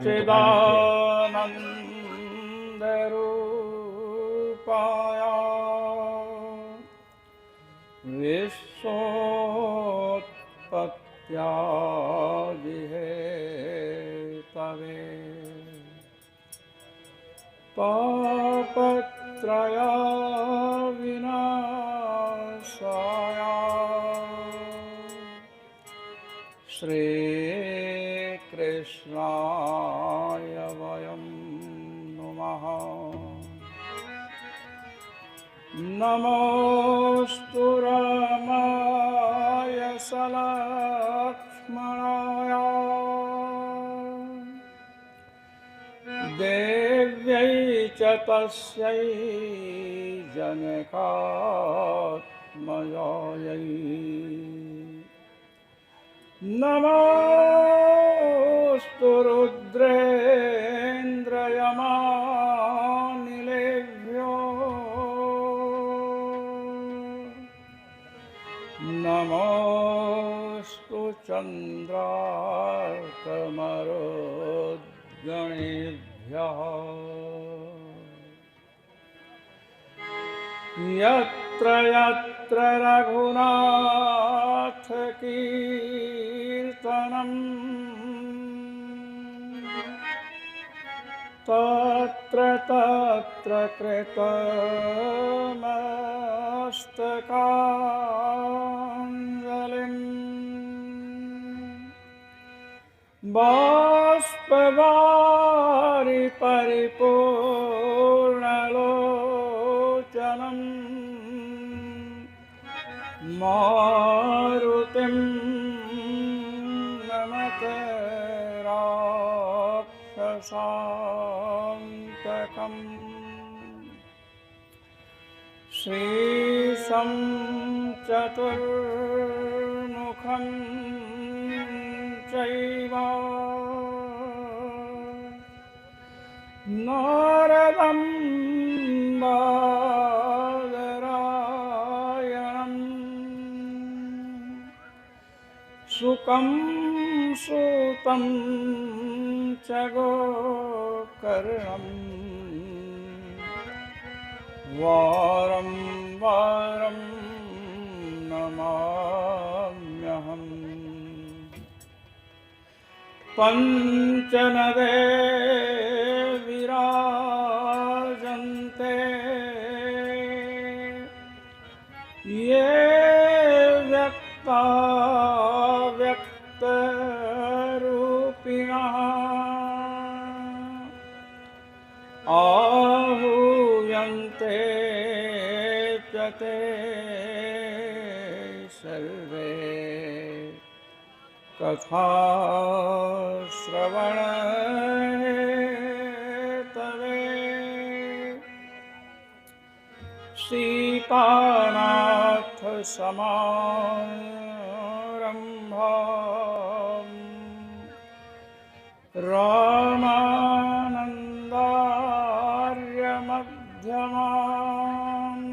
चिदानन्दरूपाय विश्वोत्पत्त्यादिहेतवे तापत्रयविनाशाय श्रीकृष्णाय वयं नुमः। नमोऽस्तु रामाय सलक्ष्मणाय देव्यै च तस्यै जनकात्मजायै नमोऽस्तु रुद्रेन्द्रयमानिलेभ्यो नमोऽस्तु चन्द्रार्कमरुद्गणेभ्यः यत्र यत्र रघुनाथकीर्तनम् तत्र तत्र कृतमस्तकाञ्जलिम् बाष्पवारि परिपूर्णलोचनम् मारुतिं नमते राक्षसान्तकम् श्रीशं चतुर्मुखं चैव नारदं शुकं सूतं च गोकर्णं वारं वारं नमाम्यहम् पञ्चनदे विराजन्ते ये व्यक्ता व्यक्तरूपिणः आहूयन्ते च ते सर्वे कथाश्रवणहेतवे सीतानाथ समारम्भाम् रामानन्दार्यमध्यमाम्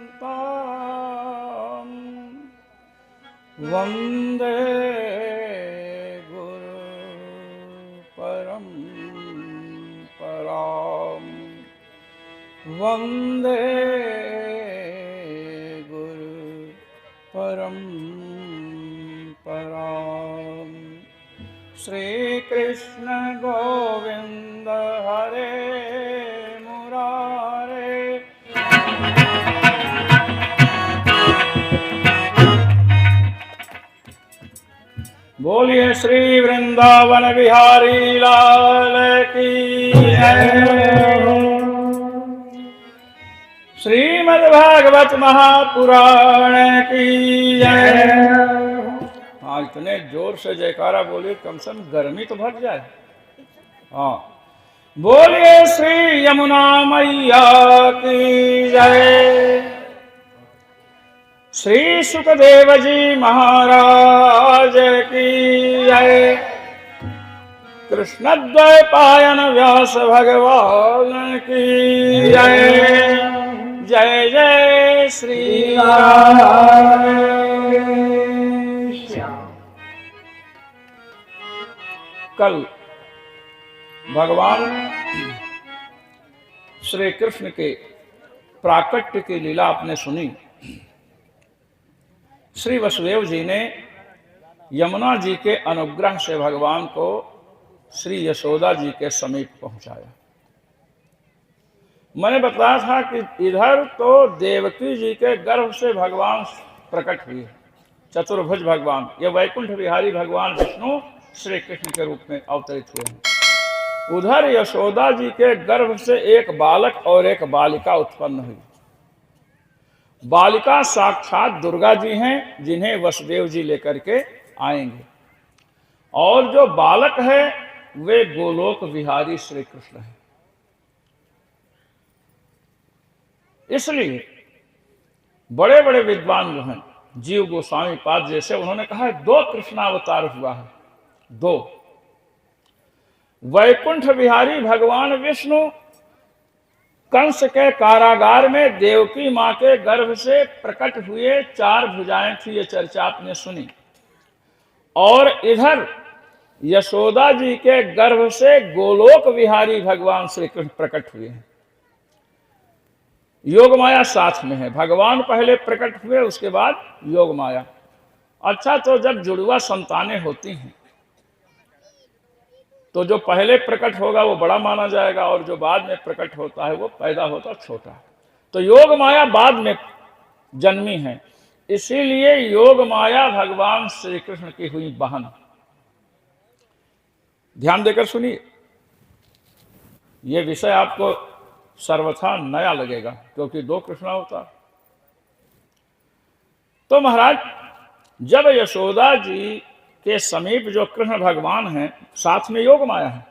अस्मदाचार्यपर्यन्ताम् वन्दे गुरुपरम्पराम् वन्दे गुरुपरम्पराम् श्रीकृष्ण गोविन्द हरे मुरारे बोलिए श्री वृंदावन बिहारी लाल की जय। श्रीमद्भागवत महापुराण की जय। हाँ, इतने जोर से जयकारा बोलिए कम से कम गर्मी तो भर जाए। हाँ, बोलिए श्री यमुना मैया की जय। श्री सुखदेव जी महाराज की जय। कृष्णद्वैपायन व्यास भगवान की जय। जय जय श्री राधे श्याम। कल भगवान श्री कृष्ण के प्राकट्य की लीला आपने सुनी। श्री वसुदेव जी ने यमुना जी के अनुग्रह से भगवान को श्री यशोदा जी के समीप पहुंचाया। मैंने बताया था कि इधर तो देवकी जी के गर्भ से भगवान प्रकट हुए, चतुर्भुज भगवान, ये वैकुंठ विहारी भगवान विष्णु श्री कृष्ण के रूप में अवतरित हुए हैं। उधर यशोदा जी के गर्भ से एक बालक और एक बालिका उत्पन्न हुई। बालिका साक्षात दुर्गा जी हैं, जिन्हें वसुदेव जी लेकर के आएंगे, और जो बालक है वे गोलोक विहारी श्री कृष्ण हैं। इसलिए बड़े बड़े विद्वान जो हैं, जीव गोस्वामी पाद जैसे, उन्होंने कहा है 2 कृष्णावतार हुआ है। 2 वैकुंठ विहारी भगवान विष्णु कंस के कारागार में देवकी मां के गर्भ से प्रकट हुए, 4 भुजाएं थी, ये चर्चा आपने सुनी। और इधर यशोदा जी के गर्भ से गोलोक विहारी भगवान श्री कृष्ण प्रकट हुए हैं। योग माया साथ में है। भगवान पहले प्रकट हुए, उसके बाद योग माया। अच्छा, तो जब जुड़वा संतानें होती हैं तो जो पहले प्रकट होगा वो बड़ा माना जाएगा, और जो बाद में प्रकट होता है वो पैदा होता छोटा है। तो योग माया बाद में जन्मी है, इसीलिए योग माया भगवान श्री कृष्ण की हुई बहन। ध्यान देकर सुनिए, ये विषय आपको सर्वथा नया लगेगा, क्योंकि 2 कृष्ण अवतार। तो महाराज, जब यशोदा जी के समीप जो कृष्ण भगवान हैं, साथ में योग माया है,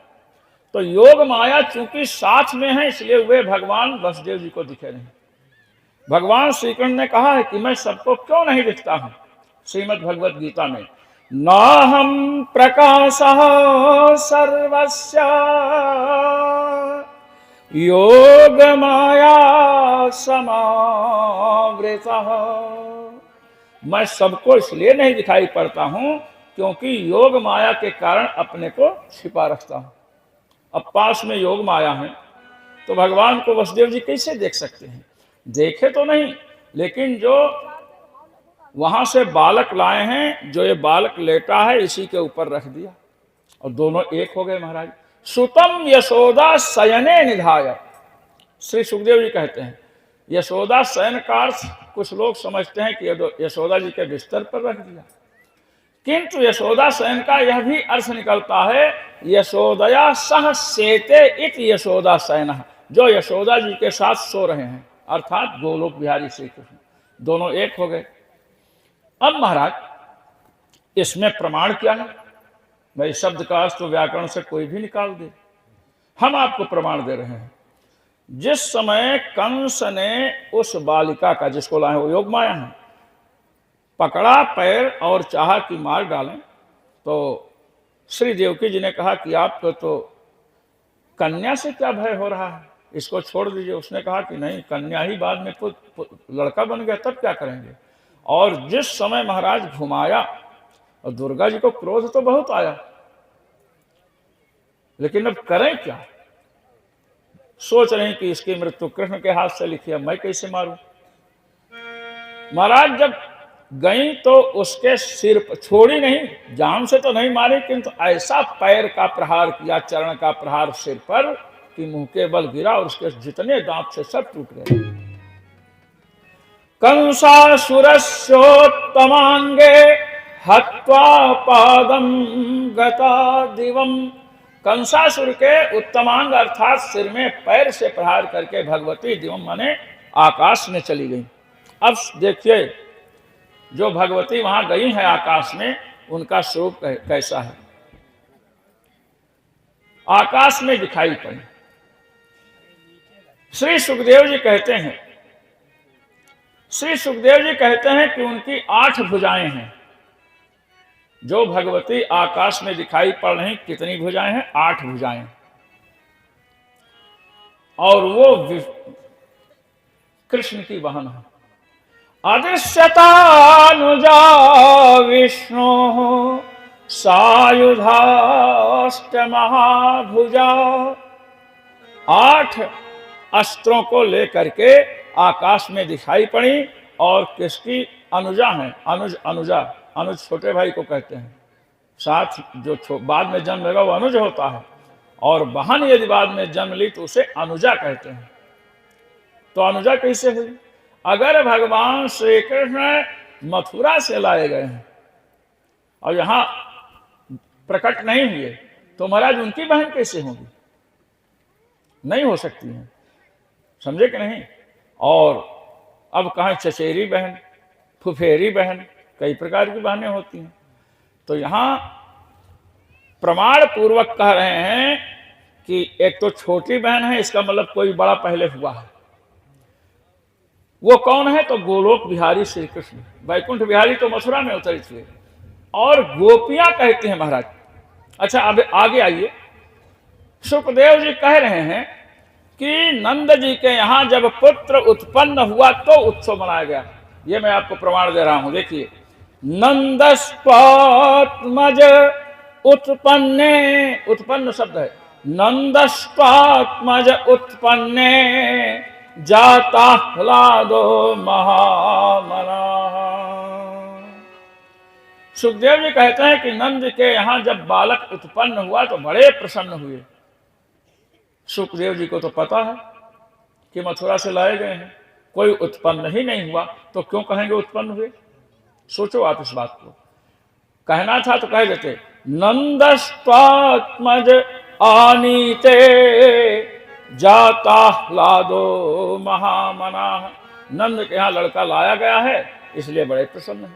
तो योग माया चूंकि साथ में है, इसलिए वे भगवान वसुदेव जी को दिखे नहीं। भगवान श्री कृष्ण ने कहा है कि मैं सबको क्यों नहीं दिखता हूं, श्रीमद् भगवद गीता में, नाहं प्रकाशः सर्वस्य योग माया समावृतः। मैं सबको इसलिए नहीं दिखाई पड़ता हूं क्योंकि योग माया के कारण अपने को छिपा रखता हूं। अब पास में योग माया है तो भगवान को वसुदेव जी कैसे देख सकते हैं? देखे तो नहीं, लेकिन जो वहां से बालक लाए हैं, जो ये बालक लेटा है, इसी के ऊपर रख दिया और दोनों एक हो गए। महाराज, सुतम यशोदा शयने निधाय, श्री सुखदेव जी कहते हैं यशोदा शयन का अर्थ कुछ लोग समझते हैं कि यशोदा जी के बिस्तर पर रख दिया, किंतु यशोदा शयन का यह भी अर्थ निकलता है यशोदया सह सेते इत यशोदा शयन, जो यशोदा जी के साथ सो रहे हैं, अर्थात गोलोक बिहारी श्री कृष्ण, दोनों एक हो गए। अब महाराज, इसमें प्रमाण क्या है? भाई, शब्द का अर्थ तो व्याकरण से कोई भी निकाल दे, हम आपको प्रमाण दे रहे हैं। जिस समय कंस ने उस बालिका का, जिसको लाए वो योग माया है, पकड़ा पैर और चाहा कि मार डालें, तो श्री देवकी जी ने कहा कि आपको तो कन्या से क्या भय हो रहा है, इसको छोड़ दीजिए। उसने कहा कि नहीं, कन्या ही बाद में लड़का बन गया, तब क्या करेंगे। और जिस समय महाराज घुमाया, और दुर्गा जी को क्रोध तो बहुत आया, लेकिन अब करें क्या? सोच रहे हैं कि इसकी मृत्यु कृष्ण के हाथ से लिखी है, मैं कैसे मारूं। महाराज जब गई तो उसके सिर पर छोड़ी नहीं, जान से तो नहीं मारी, किंतु ऐसा पैर का प्रहार किया, चरण का प्रहार सिर पर, कि मुंह के बल गिरा और उसके जितने दांत से सब टूट गए। कंसासुरस्योत्तमांगे हत्वा पादम गता दिवम, कंसासुर के उत्तमांग अर्थात सिर में पैर से प्रहार करके भगवती दिवम माने आकाश में चली गई। अब देखिए, जो भगवती वहां गई है आकाश में, उनका स्वरूप कैसा है। आकाश में दिखाई पड़ी। श्री सुखदेव जी कहते हैं, कि उनकी 8 भुजाएं हैं। जो भगवती आकाश में दिखाई पड़ रही, कितनी भुजाएं हैं? 8 भुजाएं। और वो कृष्ण की बहन है। अदृश्यतानुजा विष्णु सायुधाष्ट महाभुजा। 8 अस्त्रों को लेकर के आकाश में दिखाई पड़ी। और किसकी अनुजा है? अनुजा। अनुज छोटे भाई को कहते हैं। साथ जो बाद में जन्म लेगा वो अनुज होता है, और बहन यदि बाद में जन्म ली तो उसे अनुजा कहते हैं। तो अनुजा कैसे हुई? अगर भगवान श्री कृष्ण मथुरा से लाए गए हैं और यहां प्रकट नहीं हुए तो महाराज उनकी बहन कैसे होगी? नहीं हो सकती है, समझे कि नहीं? और अब कहाँ चचेरी बहन, फुफेरी बहन, कई प्रकार की बहनें होती हैं। तो यहां प्रमाण पूर्वक कह रहे हैं कि एक तो छोटी बहन है, इसका मतलब कोई बड़ा पहले हुआ है। वो कौन है? तो गोलोक बिहारी श्री कृष्ण। वैकुंठ बिहारी तो मथुरा में अवतरित हुए, और गोपियां कहती हैं महाराज। अच्छा, अब आगे आइए। सुखदेव जी कह रहे हैं कि नंद जी के यहां जब पुत्र उत्पन्न हुआ तो उत्सव मनाया गया। ये मैं आपको प्रमाण दे रहा हूं, देखिए। नंदस्पात्मज उत्पन्ने, उत्पन्न शब्द है, नंदस्पात्मज उत्पन्ने जाता ह्लादो महामना। सुखदेव जी कहते हैं कि नंद के यहां जब बालक उत्पन्न हुआ तो बड़े प्रसन्न हुए। सुखदेव जी को तो पता है कि मथुरा से लाए गए हैं, कोई उत्पन्न ही नहीं हुआ तो क्यों कहेंगे उत्पन्न हुए? सोचो आप इस बात को। कहना था तो कह देते, नंदस्पात्मज आनीते जाता ह्लादो महामना। नंद के यहाँ लड़का लाया गया है इसलिए बड़े प्रसन्न है।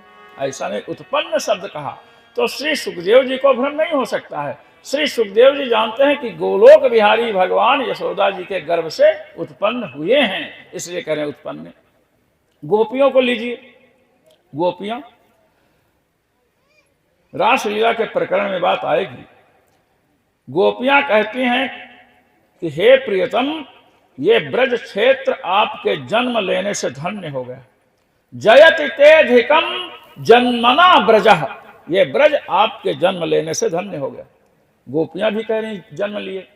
ऐसा नहीं, उत्पन्न शब्द कहा तो श्री सुखदेव जी को भ्रम नहीं हो सकता है। श्री सुखदेव जी जानते हैं कि गोलोक बिहारी भगवान यशोदा जी के गर्भ से उत्पन्न हुए हैं, इसलिए कह रहे हैं उत्पन्न। गोपियों को लीजिए। गोपियां, रासलीला के प्रकरण में बात आएगी। गोपियां कहती हैं कि हे प्रियतम, ये ब्रज क्षेत्र आपके जन्म लेने से धन्य हो गया। जयति तेधिकम जन्मना ब्रजः, ये ब्रज आपके जन्म लेने से धन्य हो गया। गोपियां भी कह रही हैं जन्म लिए,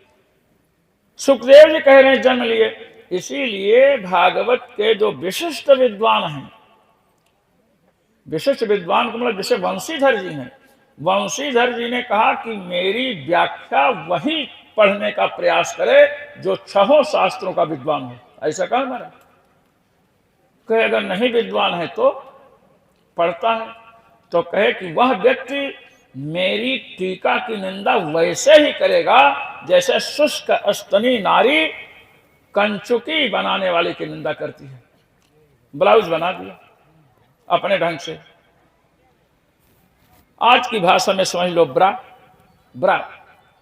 सुखदेव जी कह रहे हैं जन्म लिए। इसीलिए भागवत के जो विशिष्ट विद्वान हैं, विशिष्ट विद्वान को मतलब जैसे वंशीधर जी हैं, वंशीधर जी ने कहा कि मेरी व्याख्या वही पढ़ने का प्रयास करे जो 6 शास्त्रों का विद्वान हो। ऐसा कहा हमारा, कहे अगर नहीं विद्वान है तो पढ़ता है तो कहे कि वह व्यक्ति मेरी टीका की निंदा वैसे ही करेगा जैसे शुष्क स्तनी नारी कंचुकी बनाने वाले की निंदा करती है। ब्लाउज बना दिया अपने ढंग से, आज की भाषा में समझ लो ब्रा ब्रा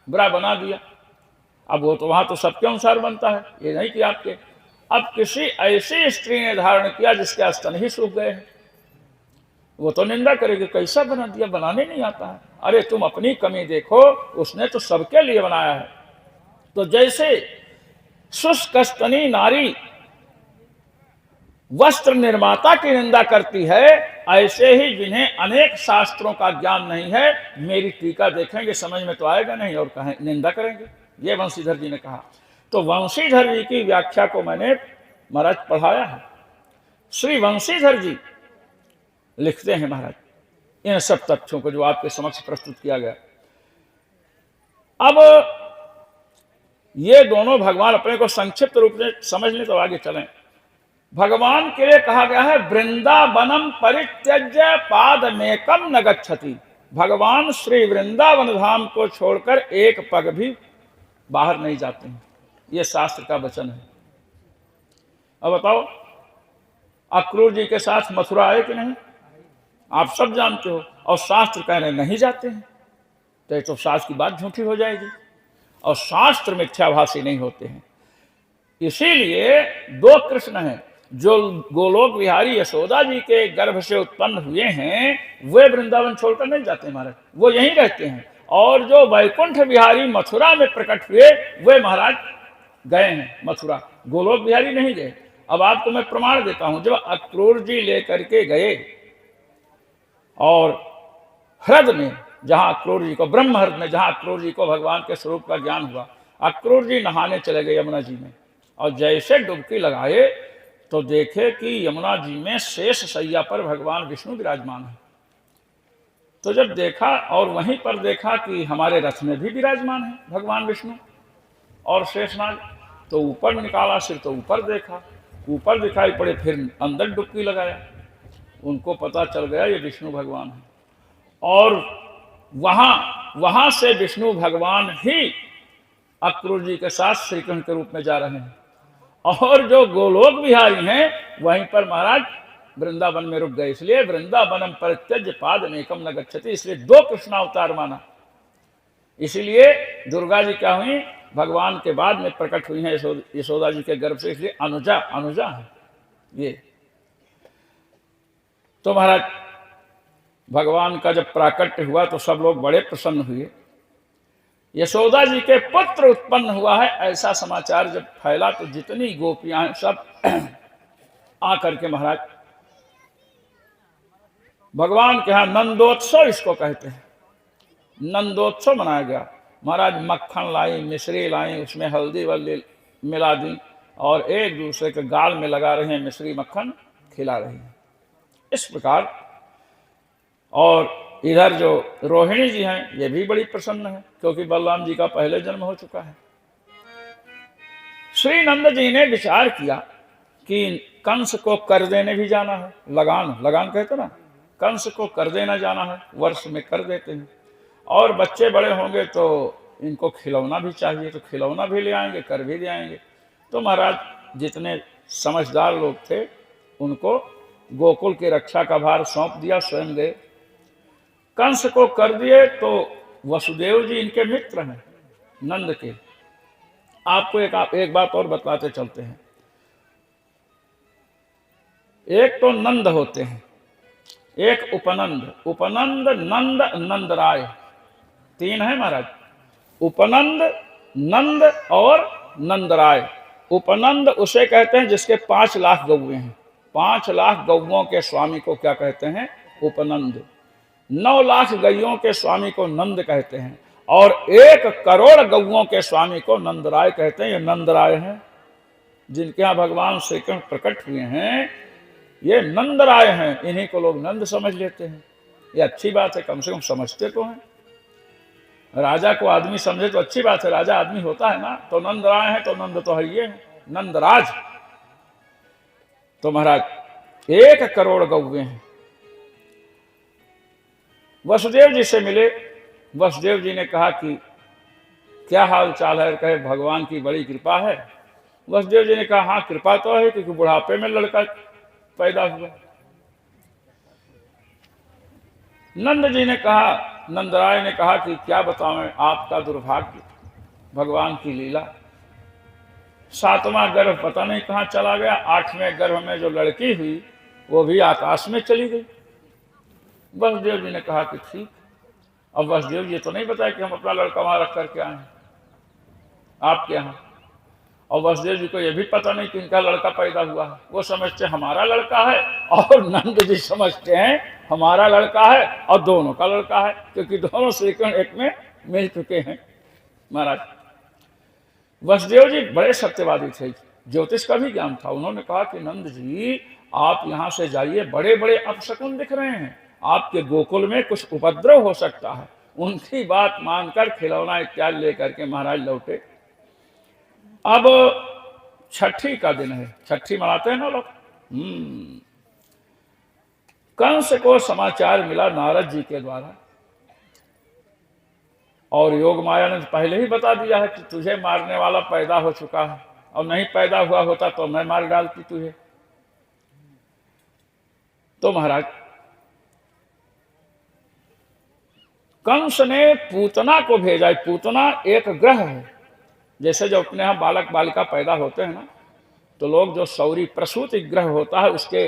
ब्रा बना दिया। अब वो तो वहां तो सबके अनुसार बनता है, ये नहीं कि आपके। अब किसी ऐसी स्त्री ने धारण किया जिसके स्तन ही सूख गए हैं, वो तो निंदा करेगी, कैसा बना दिया, बनाने नहीं आता है। अरे तुम अपनी कमी देखो, उसने तो सबके लिए बनाया है। तो जैसे शुष्क स्तनी नारी वस्त्र निर्माता की निंदा करती है, ऐसे ही जिन्हें अनेक शास्त्रों का ज्ञान नहीं है, मेरी टीका देखेंगे समझ में तो आएगा नहीं और कहें निंदा करेंगे। ये वंशीधर जी ने कहा। तो वंशीधर जी की व्याख्या को मैंने महाराज पढ़ाया है। श्री वंशीधर जी लिखते हैं महाराज इन सब तथ्यों को जो आपके समक्ष प्रस्तुत किया गया। अब ये दोनों भगवान अपने को संक्षिप्त रूप में समझ लें तो आगे चलें। भगवान के लिए कहा गया है वृंदावनम परित्यज्य पादमेकम न गच्छति। भगवान श्री वृंदावन धाम को छोड़कर एक पग भी बाहर नहीं जाते हैं, ये शास्त्र का वचन है। अब बताओ, अक्रूर जी के साथ मथुरा आए कि नहीं? आप सब जानते हो। और शास्त्र कह रहे नहीं जाते हैं, तो शास्त्र की बात झूठी हो जाएगी, और शास्त्र मिथ्याभाषी नहीं होते हैं। इसीलिए 2 कृष्ण हैं जो गोलोक विहारी यशोदा जी के गर्भ से उत्पन्न हुए हैं, वे वृंदावन छोड़कर नहीं जाते महाराज, वो यहीं रहते हैं। और जो वैकुंठ विहारी मथुरा में प्रकट हुए वे महाराज गए हैं मथुरा, गोलोक विहारी नहीं गए। अब आपको मैं प्रमाण देता हूं। जब अक्रूर जी लेकर के गए और हृद में, जहां अक्रूर जी को, ब्रह्म हृद में जहां अक्रूर जी को भगवान के स्वरूप का ज्ञान हुआ, अक्रूर जी नहाने चले गए यमुना जी में, और जैसे डुबकी लगाए तो देखे कि यमुना जी में शेष शैया पर भगवान विष्णु विराजमान है। तो जब देखा और वहीं पर देखा कि हमारे रथ में भी विराजमान है भगवान विष्णु और शेषनाग, तो ऊपर निकाला सिर, तो ऊपर देखा, ऊपर दिखाई पड़े, फिर अंदर डुबकी लगाया, उनको पता चल गया ये विष्णु भगवान है। और वहां से विष्णु भगवान ही अक्रूर जी के साथ श्री कृष्ण के रूप में जा रहे हैं। और जो गोलोक बिहारी हैं वहीं पर महाराज वृंदावन में रुक गए, इसलिए वृंदावनम परित्यज्य पादमेकम न गच्छति, इसलिए 2 कृष्णावतार माना। इसीलिए दुर्गा जी क्या हुई, भगवान के बाद में प्रकट हुई हैं यशोदा जी के गर्भ से, इसलिए अनुजा है ये। तो महाराज भगवान का जब प्राकट्य हुआ तो सब लोग बड़े प्रसन्न हुए। यशोदा जी के पुत्र उत्पन्न हुआ है ऐसा समाचार जब फैला तो जितनी गोपियां हैं सब आकर के महाराज भगवान के यहाँ नंदोत्सव इसको कहते हैं, नंदोत्सव मनाया गया। महाराज मक्खन लाई, मिश्री लाई, उसमें हल्दी वल्दी मिला दी और एक दूसरे के गाल में लगा रहे हैं, मिश्री मक्खन खिला रही हैं, इस प्रकार। और इधर जो रोहिणी जी हैं ये भी बड़ी प्रसन्न है क्योंकि बलराम जी का पहले जन्म हो चुका है। श्री नंद जी ने विचार किया कि कंस को कर देने भी जाना है, लगान कहते ना, कंस को कर देना जाना है, वर्ष में कर देते हैं, और बच्चे बड़े होंगे तो इनको खिलौना भी चाहिए, तो खिलौना भी ले आएंगे, कर भी ले आएंगे। तो महाराज जितने समझदार लोग थे उनको गोकुल की रक्षा का भार सौंप दिया, स्वयं गए, कंस को कर दिए। तो वसुदेव जी इनके मित्र हैं नंद के। आपको एक बात और बताते चलते हैं। एक तो नंद होते हैं, एक उपनंद, नंद, नंदराय, 3 है महाराज, उपनंद, नंद और नंदराय। उपनंद उसे कहते हैं जिसके 5 लाख गौएं हैं, 5 लाख गौओं के स्वामी को क्या कहते हैं, उपनंद। 9 लाख गैयों के स्वामी को नंद कहते हैं, और 1 करोड़ गौओं के स्वामी को नंदराय कहते हैं। ये नंदराय हैं जिनके यहाँ भगवान श्री कृष्ण प्रकट हुए हैं, ये नंदराय हैं, इन्हीं को लोग नंद समझ लेते हैं। ये अच्छी बात है, कम से कम समझते तो हैं। राजा को आदमी समझे तो अच्छी बात है, राजा आदमी होता है ना। तो नंदराय है तो नंद तो है, ये नंदराज। तो महाराज 1 करोड़ गौएं हैं। वसुदेव जी से मिले, वसुदेव जी ने कहा कि क्या हाल चाल है, कहे भगवान की बड़ी कृपा है। वसुदेव जी ने कहा हाँ कृपा तो है, क्योंकि बुढ़ापे में लड़का पैदा हुआ। नंद जी ने कहा, नंदराय ने कहा कि क्या बताऊं आपका दुर्भाग्य, भगवान की लीला। 7वां गर्भ पता नहीं कहाँ चला गया, 8वें गर्भ में जो लड़की हुई वो भी आकाश में चली गई। वसुदेव जी ने कहा कि ठीक। अब वसुदेव जी तो नहीं बताया कि हम अपना लड़का वहां रख करके आए हैं आपके यहाँ, और वसुदेव जी को यह भी पता नहीं कि इनका लड़का पैदा हुआ है। वो समझते हमारा लड़का है, और नंद जी समझते हैं हमारा लड़का है और दोनों का लड़का है, क्योंकि दोनों श्री कृष्ण एक में मिल चुके हैं। महाराज वसुदेव जी बड़े सत्यवादी थे, ज्योतिष का भी ज्ञान था। उन्होंने कहा कि नंद जी आप यहाँ से जाइए, बड़े बड़े अपशकुन दिख रहे हैं, आपके गोकुल में कुछ उपद्रव हो सकता है। उनकी बात मानकर खिलौना इत्यादि लेकर के महाराज लौटे। अब छठी का दिन है, छठी मनाते हैं ना लोग। कंस को समाचार मिला नारद जी के द्वारा, और योग माया ने पहले ही बता दिया है कि तुझे मारने वाला पैदा हो चुका है, और नहीं पैदा हुआ होता तो मैं मार डालती तुझे। तो महाराज कंस ने पूतना को भेजा। पूतना एक ग्रह है, जैसे जो अपने यहाँ बालक बालिका पैदा होते हैं ना, तो लोग जो सौरी प्रसूति ग्रह होता है उसके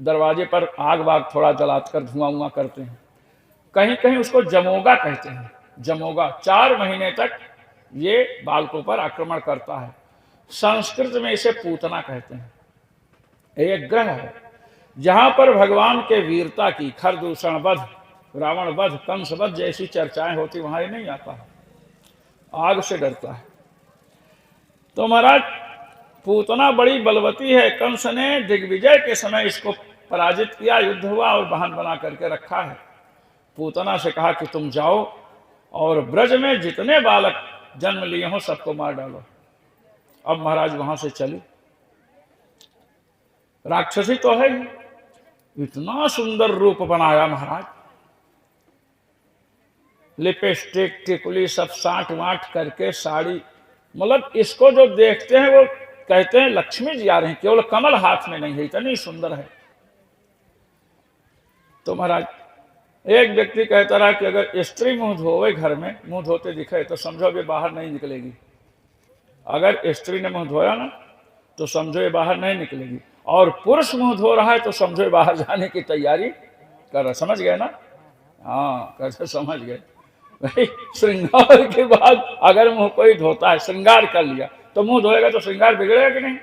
दरवाजे पर आग वाग थोड़ा जलाकर धुआं उआं करते हैं। कहीं कहीं उसको जमोगा कहते हैं, जमोगा। 4 महीने तक ये बालकों पर आक्रमण करता है। संस्कृत में इसे पूतना कहते हैं। एक ग्रह है जहां पर भगवान के वीरता की, खरदूषण वध, रावण वध, कंस वध जैसी चर्चाएं होती, वहां ये नहीं आता है, आग से डरता है। तो महाराज पूतना बड़ी बलवती है, कंस ने दिग्विजय के समय इसको पराजित किया, युद्ध हुआ और वाहन बना करके रखा है। पूतना से कहा कि तुम जाओ और ब्रज में जितने बालक जन्म लिए हों सबको मार डालो। अब महाराज वहां से चली, राक्षसी तो है ही, इतना सुंदर रूप बनाया महाराज, लिपस्टिक टिकुली सब साट वाट करके साड़ी, मतलब इसको जो देखते हैं वो कहते हैं लक्ष्मी जी आ रही, केवल कमल हाथ में नहीं है, इतनी सुंदर है। तो महाराज एक व्यक्ति कहता रहा कि अगर स्त्री मुंह धोवे घर में, मुंह धोते दिखे तो समझो अभी बाहर नहीं निकलेगी। अगर स्त्री ने मुंह धोया ना तो समझो ये बाहर नहीं निकलेगी, और पुरुष मुंह धो रहा है तो समझो ये बाहर जाने की तैयारी कर रहा। समझ गए ना? हाँ, कैसे समझ गए भाई। श्रृंगार के बाद अगर मुंह कोई धोता है, श्रृंगार कर लिया, तो मुंह धोएगा तो श्रृंगार बिगड़ेगा कि नहीं?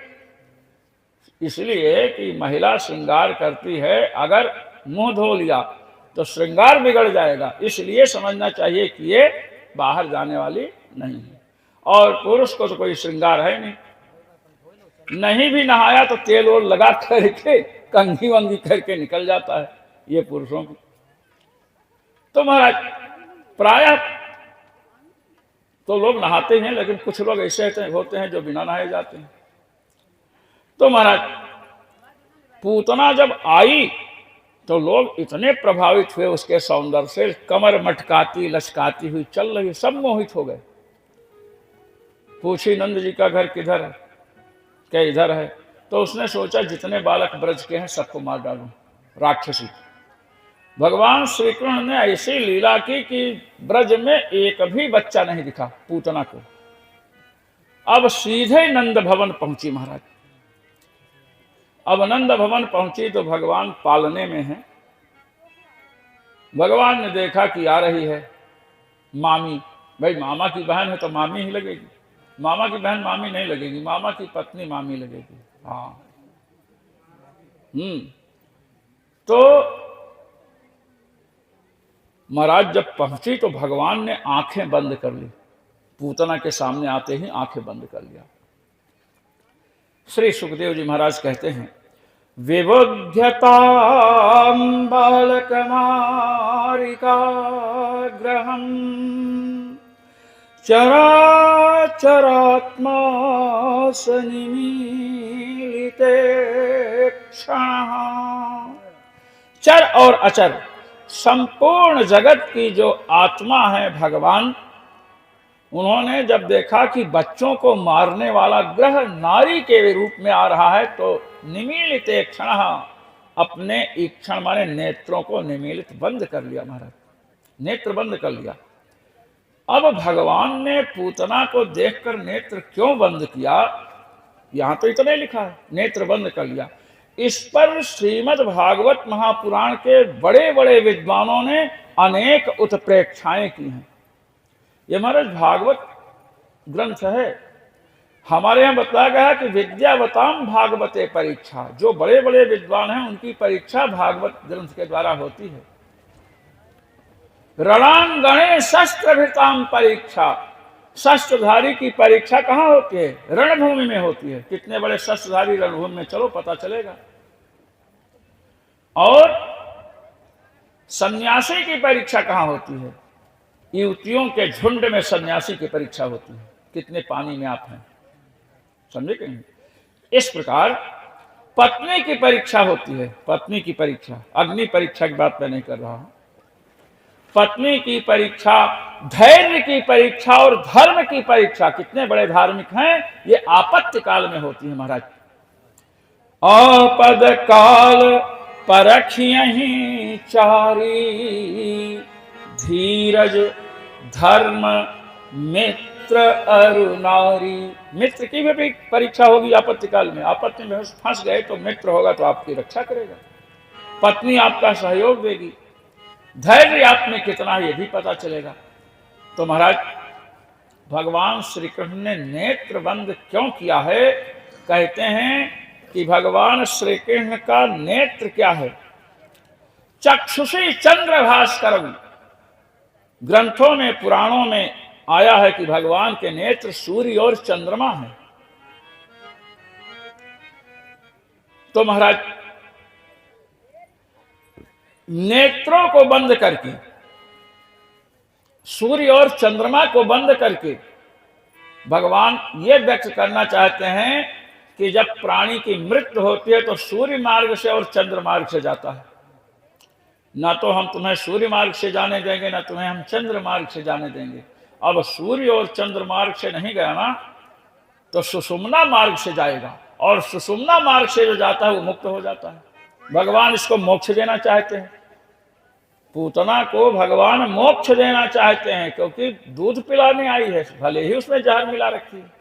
इसलिए कि महिला श्रृंगार करती है, अगर मुंह धो लिया तो श्रृंगार बिगड़ जाएगा, इसलिए समझना चाहिए कि ये बाहर जाने वाली नहीं है। और पुरुष को तो कोई श्रृंगार है नहीं, नहीं भी नहाया तो तेल और लगा करके कंघी वंगी करके निकल जाता है, ये पुरुषों की। तो महाराज प्रायः तो लोग नहाते हैं, लेकिन कुछ लोग ऐसे होते हैं जो बिना नहाए जाते हैं। तो महाराज पूतना जब आई तो लोग इतने प्रभावित हुए उसके सौंदर्य से, कमर मटकाती लचकाती हुई चल रही, सब मोहित हो गए। पूछी नंद जी का घर किधर है? क्या इधर है? तो उसने सोचा जितने बालक ब्रज के हैं सबको मार डालूं, राक्षसी। भगवान श्री कृष्ण ने ऐसी लीला की कि ब्रज में एक भी बच्चा नहीं दिखा पूतना को। अब सीधे नंद भवन पहुंची महाराज। अब नंद भवन पहुंची तो भगवान पालने में है। भगवान ने देखा कि आ रही है मामी, भाई मामा की बहन है तो मामी ही लगेगी, मामा की बहन मामी नहीं लगेगी, मामा की पत्नी मामी लगेगी। हाँ, तो महाराज जब पहुंची तो भगवान ने आंखें बंद कर ली, पूतना के सामने आते ही आंखें बंद कर लिया। श्री सुखदेव जी महाराज कहते हैं, विबुध्यतां बालकमारिकाग्रहं चराचरात्मा सनिमीलिते क्षणः। चर और अचर संपूर्ण जगत की जो आत्मा है भगवान, उन्होंने जब देखा कि बच्चों को मारने वाला ग्रह नारी के रूप में आ रहा है तो निमीलित क्षण, अपने ईक्षण माने नेत्रों को निमीलित बंद कर लिया महाराज, नेत्र बंद कर लिया। अब भगवान ने पूतना को देखकर नेत्र क्यों बंद किया, यहां तो इतना ही लिखा है, नेत्र बंद कर लिया। इस पर श्रीमद् भागवत महापुराण के बड़े बड़े विद्वानों ने अनेक उत्प्रेक्षाएं की हैं। ये महाराज भागवत ग्रंथ है, हमारे यहाँ बताया गया है कि विद्यावताम भागवते परीक्षा, जो बड़े बड़े विद्वान हैं उनकी परीक्षा भागवत ग्रंथ के द्वारा होती है। रणांगणे शस्त्रभृताम परीक्षा, शस्त्रधारी की परीक्षा कहाँ होती है? रणभूमि में होती है। कितने बड़े शस्त्रधारी रणभूमि में, चलो पता चलेगा। और सन्यासी की परीक्षा कहाँ होती है? युवतियों के झुंड में सन्यासी की परीक्षा होती है, कितने पानी में आप हैं, समझे कि नहीं? इस प्रकार पत्नी की परीक्षा होती है, पत्नी की परीक्षा, अग्नि परीक्षा की बात मैं नहीं कर रहा हूं। पत्नी की परीक्षा, धैर्य की परीक्षा और धर्म की परीक्षा, कितने बड़े धार्मिक हैं, ये आपत्ति काल में होती है महाराज। आपद काल परखियहि चारी, धीरज धर्म मित्र अरु नारी। मित्र की भी परीक्षा होगी आपत्ति काल में, आपत्ति में फंस गए तो मित्र होगा तो आपकी रक्षा करेगा, पत्नी आपका सहयोग देगी, धैर्य आप में कितना है ये भी पता चलेगा। तो महाराज भगवान श्री कृष्ण ने नेत्र बंद क्यों किया है? कहते हैं कि भगवान श्री कृष्ण का नेत्र क्या है। चक्षुषी चंद्र भास्कर, ग्रंथों में पुराणों में आया है कि भगवान के नेत्र सूर्य और चंद्रमा है। तो महाराज नेत्रों को बंद करके, सूर्य और चंद्रमा को बंद करके भगवान ये व्यक्त करना चाहते हैं कि जब प्राणी की मृत्यु होती है तो सूर्य मार्ग से और चंद्र मार्ग से जाता है। ना तो हम तुम्हें सूर्य मार्ग से जाने देंगे, ना तुम्हें हम चंद्र मार्ग से जाने देंगे। अब सूर्य और चंद्र मार्ग से नहीं गया ना तो सुषुम्ना मार्ग से जाएगा, और सुषुम्ना मार्ग से जो जाता है वो मुक्त हो जाता है। भगवान इसको मोक्ष देना चाहते हैं। पूतना को भगवान मोक्ष देना चाहते हैं, क्योंकि दूध पिलाने आई है, भले ही उसमें जहर मिला रखी है,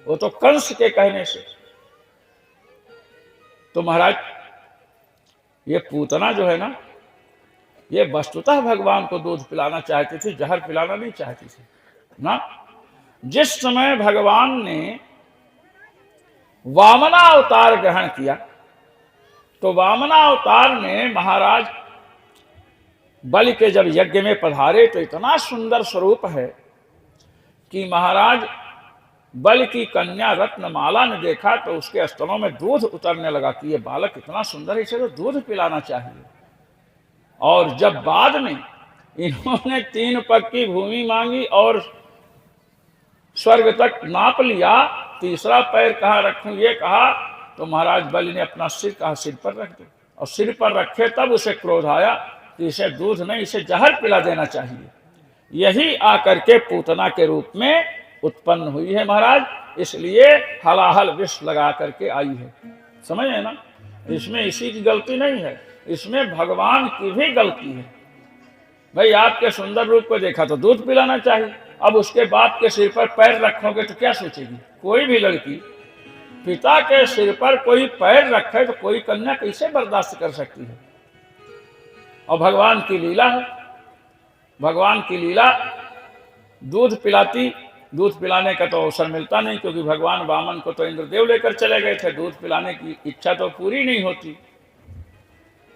वो तो कंस के कहने से। तो महाराज ये पूतना जो है ना, ये वस्तुतः भगवान को दूध पिलाना चाहती थी, जहर पिलाना नहीं चाहती थी ना। जिस समय भगवान ने वामना अवतार ग्रहण किया तो वामना अवतार ने महाराज बलि के जब यज्ञ में पधारे तो इतना सुंदर स्वरूप है कि महाराज बलि की कन्या रत्नमाला ने देखा तो उसके स्तनों में दूध उतरने लगा कि ये बालक इतना सुंदर है, इसे तो दूध पिलाना चाहिए। और जब बाद में इन्होंने 3 पग की भूमि मांगी और स्वर्ग तक नाप लिया, तीसरा पैर कहाँ रखूं ये कहा, तो महाराज बलि ने अपना सिर कहा सिर पर रख दो, और सिर पर रखे तब उसे क्रोध आया कि इसे दूध नहीं, इसे जहर पिला देना चाहिए। यही आकर के पूतना के रूप में उत्पन्न हुई है महाराज, इसलिए हलाहल विष लगा करके आई है। समझ है ना, इसमें इसी की गलती नहीं है, इसमें भगवान की भी गलती है। भाई आपके सुंदर रूप को देखा तो दूध पिलाना चाहिए, अब उसके बाप के सिर पर पैर रखोगे तो क्या सोचेगी? कोई भी लड़की पिता के सिर पर कोई पैर रखे तो कोई कन्या कैसे बर्दाश्त कर सकती है? और भगवान की लीला है, भगवान की लीला दूध पिलाती, दूध पिलाने का तो अवसर मिलता नहीं, क्योंकि भगवान वामन को तो इंद्रदेव लेकर चले गए थे, दूध पिलाने की इच्छा तो पूरी नहीं होती।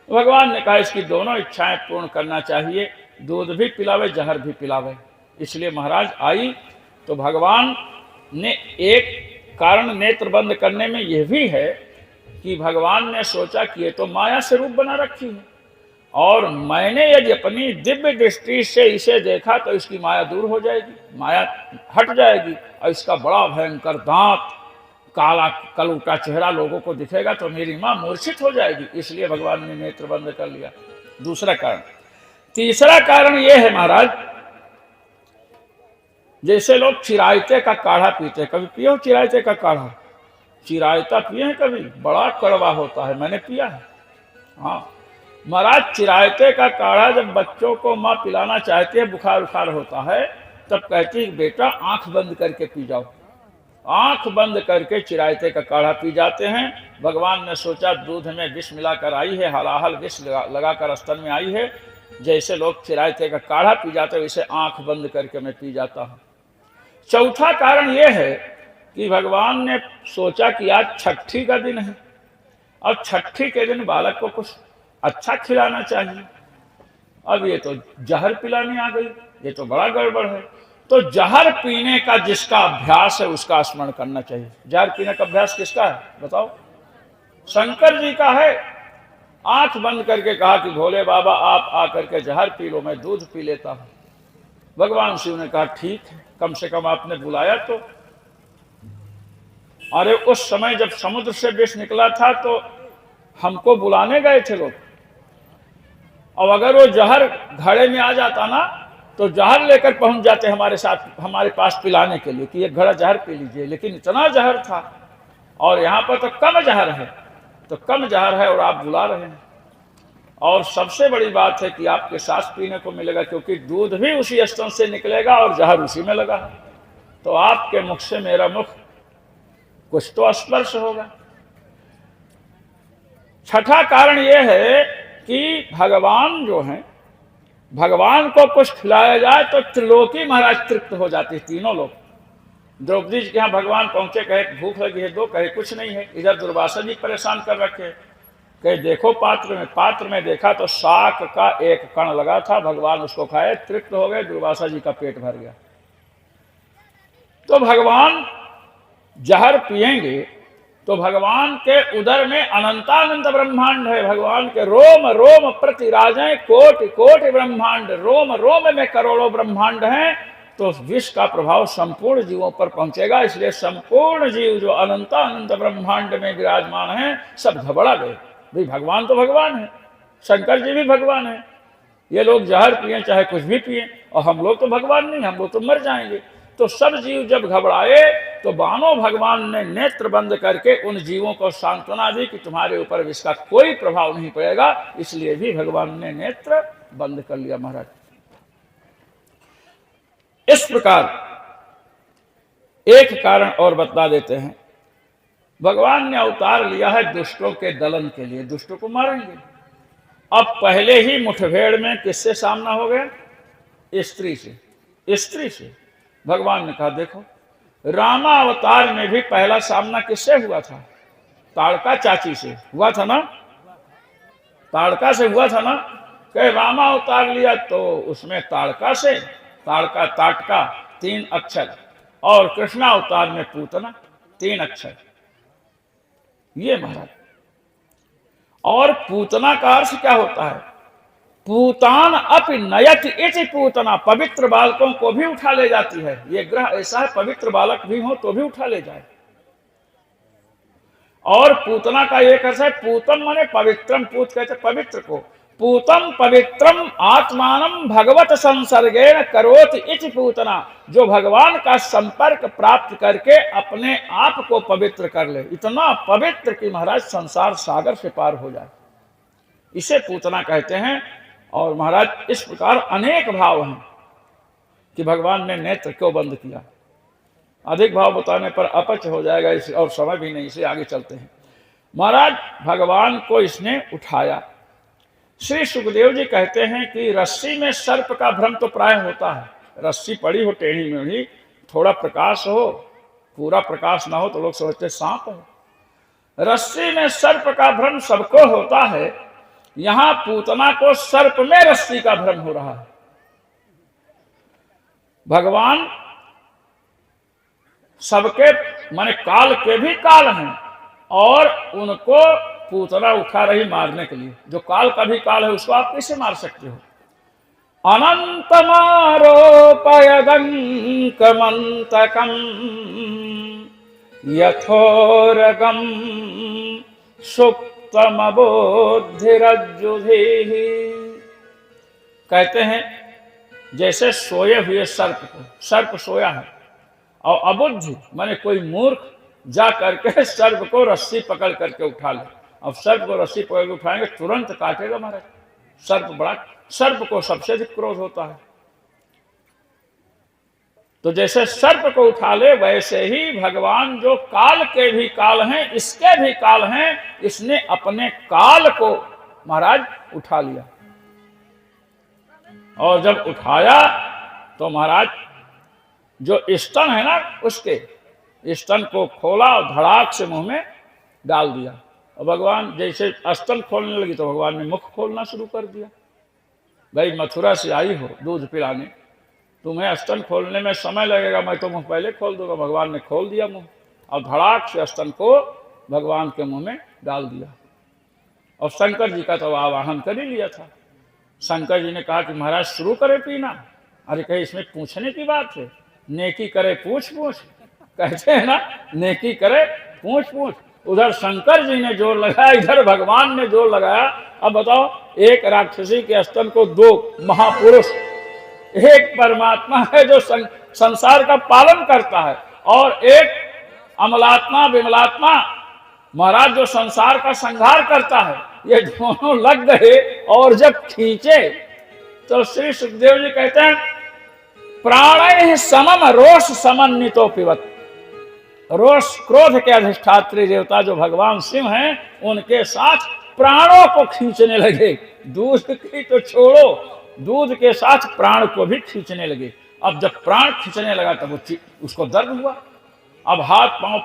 भगवान ने कहा इसकी दोनों इच्छाएं पूर्ण करना चाहिए, दूध भी पिलावे जहर भी पिलावे। इसलिए महाराज आई तो भगवान ने एक कारण नेत्र बंद करने में यह भी है कि भगवान ने सोचा कि ये तो माया से रूप बना रखी है, और मैंने यदि अपनी दिव्य दृष्टि से इसे देखा तो इसकी माया दूर हो जाएगी, माया हट जाएगी, और इसका बड़ा भयंकर दांत, काला कलूटा चेहरा लोगों को दिखेगा तो मेरी मां मूर्छित हो जाएगी। इसलिए भगवान ने नेत्र बंद कर लिया। दूसरा कारण। तीसरा कारण यह है महाराज, जैसे लोग चिरायते का काढ़ा पीते, कभी पिए हो चिरायते का काढ़ा? चिरायता पिए हैं कभी? बड़ा कड़वा होता है, मैंने पिया है। हाँ महाराज, चिरायते का काढ़ा जब बच्चों को माँ पिलाना चाहती है, बुखार उखार होता है, तब कहती है बेटा आंख बंद करके पी जाओ। आंख बंद करके चिरायते का काढ़ा पी जाते हैं। भगवान ने सोचा दूध में विष मिलाकर आई है, हलाहल विष लगाकर स्तन में आई है, जैसे लोग चिरायते का काढ़ा पी जाते हैं वैसे आंख बंद करके मैं पी जाता हूँ। चौथा कारण यह है कि भगवान ने सोचा कि आज छठी का दिन है, और छठी के दिन बालक को कुछ अच्छा खिलाना चाहिए। अब ये तो जहर पिलाने आ गई, ये तो बड़ा गड़बड़ है। तो जहर पीने का जिसका अभ्यास है उसका स्मरण करना चाहिए। जहर पीने का अभ्यास किसका है बताओ? शंकर जी का है। आंख बंद करके कहा कि भोले बाबा आप आकर के जहर पी लो, मैं दूध पी लेता हूं। भगवान शिव ने कहा ठीक है, कम से कम आपने बुलाया तो। अरे उस समय जब समुद्र से विष निकला था तो हमको बुलाने गए थे लोग, और अगर वो जहर घड़े में आ जाता ना तो जहर लेकर पहुंच जाते हमारे साथ, हमारे पास पिलाने के लिए कि एक घड़ा जहर पी लीजिए। लेकिन इतना जहर था, और यहाँ पर तो कम जहर है, तो कम जहर है और आप बुला रहे हैं। और सबसे बड़ी बात है कि आपके सांस पीने को मिलेगा, क्योंकि दूध भी उसी स्तन से निकलेगा और जहर उसी में लगा है। तो आपके मुख से मेरा मुख कुछ तो स्पर्श होगा। छठा कारण यह है कि भगवान जो है, भगवान को कुछ खिलाया जाए तो त्रिलोकी महाराज तृप्त हो जाती है, तीनों लोग। द्रौपदी जी के यहाँ भगवान पहुंचे, कहे भूख लगी है दो, कहे कुछ नहीं है। इधर दुर्वासा जी परेशान कर रखे, कहे देखो पात्र में देखा तो शाक का एक कण लगा था, भगवान उसको खाए, तृप्त हो गए, दुर्वासा जी का पेट भर गया। तो भगवान जहर पिएंगे तो भगवान के उदर में अनंतानंत ब्रह्मांड है, भगवान के रोम रोम प्रति राजें कोटि कोटि ब्रह्मांड, रोम रोम में करोड़ों ब्रह्मांड हैं। तो विष का प्रभाव संपूर्ण जीवों पर पहुंचेगा, इसलिए संपूर्ण जीव जो अनंतानंत ब्रह्मांड में विराजमान हैं सब घबरा गए। भाई भगवान तो भगवान है, शंकर जी भी भगवान है, ये लोग जहर पिए चाहे कुछ भी पिए, और हम लोग तो भगवान नहीं, हम लोग तो मर जाएंगे। तो सब जीव जब घबराए तो बानो भगवान ने नेत्र बंद करके उन जीवों को सांत्वना दी कि तुम्हारे ऊपर इसका कोई प्रभाव नहीं पड़ेगा, इसलिए भी भगवान ने नेत्र बंद कर लिया। महाराज इस प्रकार एक कारण और बता देते हैं, भगवान ने अवतार लिया है दुष्टों के दलन के लिए, दुष्टों को मारेंगे। अब पहले ही मुठभेड़ में किससे सामना हो गया? स्त्री से। भगवान ने कहा देखो, रामा अवतार में भी पहला सामना किससे हुआ था? ताड़का चाची से हुआ था ना, ताड़का से हुआ था ना। कहे रामा अवतार लिया तो उसमें ताड़का ताटका 3 अक्षर, और कृष्णा अवतार में पूतना 3 अक्षर। ये महाराज, और पूतना का अर्थ क्या होता है? पूतान अपि नयत इति पूतना, पवित्र बालकों को भी उठा ले जाती है। ये ग्रह ऐसा है, पवित्र बालक भी हो तो भी उठा ले जाए। और पूतना का एक अर्थ है पूतम माने पवित्रम, पूत कहते पवित्र को, पूतम पवित्रम आत्मानम भगवत संसर्गेण करोति इति पूतना, जो भगवान का संपर्क प्राप्त करके अपने आप को पवित्र कर ले, इतना पवित्र कि महाराज संसार सागर से पार हो जाए, इसे पूतना कहते हैं। और महाराज इस प्रकार अनेक भाव हैं कि भगवान ने नेत्र क्यों बंद किया। अधिक भाव बताने पर अपच हो जाएगा इसे, और समय भी नहीं, इसे आगे चलते हैं। महाराज भगवान को इसने उठाया। श्री सुखदेव जी कहते हैं कि रस्सी में सर्प का भ्रम तो प्राय होता है, रस्सी पड़ी हो टेढ़ी मेढ़ी, थोड़ा प्रकाश हो, पूरा प्रकाश ना हो तो लोग सोचते सांप है। रस्सी में सर्प का भ्रम सबको होता है, यहां पूतना को सर्प में रस्सी का भ्रम हो रहा है। भगवान सबके माने काल के भी काल हैं, और उनको पूतना उठा रही मारने के लिए। जो काल का भी काल है उसको आप कैसे मार सकते हो? अनंतमारोपयदंकमंतकम यथोरगम सुप्तमबोधिरज्जुधेहि, कहते हैं जैसे सोए हुए सर्प को, सर्प सोया है और अबुद्धि माने कोई मूर्ख जा करके सर्प को रस्सी पकड़ करके उठा ले। अब सर्प को रस्सी पकड़ के उठाएंगे तुरंत काटेगा महाराज, सर्प को सबसे अधिक क्रोध होता है। तो जैसे सर्प को उठा ले वैसे ही भगवान जो काल के भी काल हैं, इसके भी काल हैं, इसने अपने काल को महाराज उठा लिया। और जब उठाया तो महाराज जो स्तन है ना, उसके स्तन को खोला और धड़ाक से मुंह में डाल दिया। और भगवान जैसे स्तन खोलने लगी तो भगवान ने मुख खोलना शुरू कर दिया। भाई मथुरा से आई हो दूध पिलाने, तुम्हें स्तन खोलने में समय लगेगा, मैं तो मुंह पहले खोल दूंगा। भगवान ने खोल दिया मुंह, और धड़ाक से स्तन को भगवान के मुंह में डाल दिया। और शंकर जी का तो आवाहन कर ही लिया था। शंकर जी ने कहा कि महाराज शुरू करे पीना। अरे कहे इसमें पूछने की बात है, नेकी करे पूछ पूछ, कहते हैं ना, नेकी करे पूछ पूछ। उधर शंकर जी ने जोर लगाया, इधर भगवान ने जोर लगाया। अब बताओ, एक राक्षसी के स्तन को 2 महापुरुष, एक परमात्मा है जो संसार का पालन करता है, और एक अमलात्मा विमलात्मा महाराज जो संसार का संहार करता है, ये दोनों लग गए। और जब खींचे तो श्री सुखदेव जी कहते हैं प्राणैः समम रोष समन्वितो पिबत। रोष क्रोध के अधिष्ठात्री देवता जो भगवान शिव हैं, उनके साथ प्राणों को खींचने लगे। दूध की तो छोड़ो, दूध के साथ प्राण को भी खींचने लगे। अब जब प्राण खींचने लगा तब उसको दर्द हुआ, अब हाथ पांव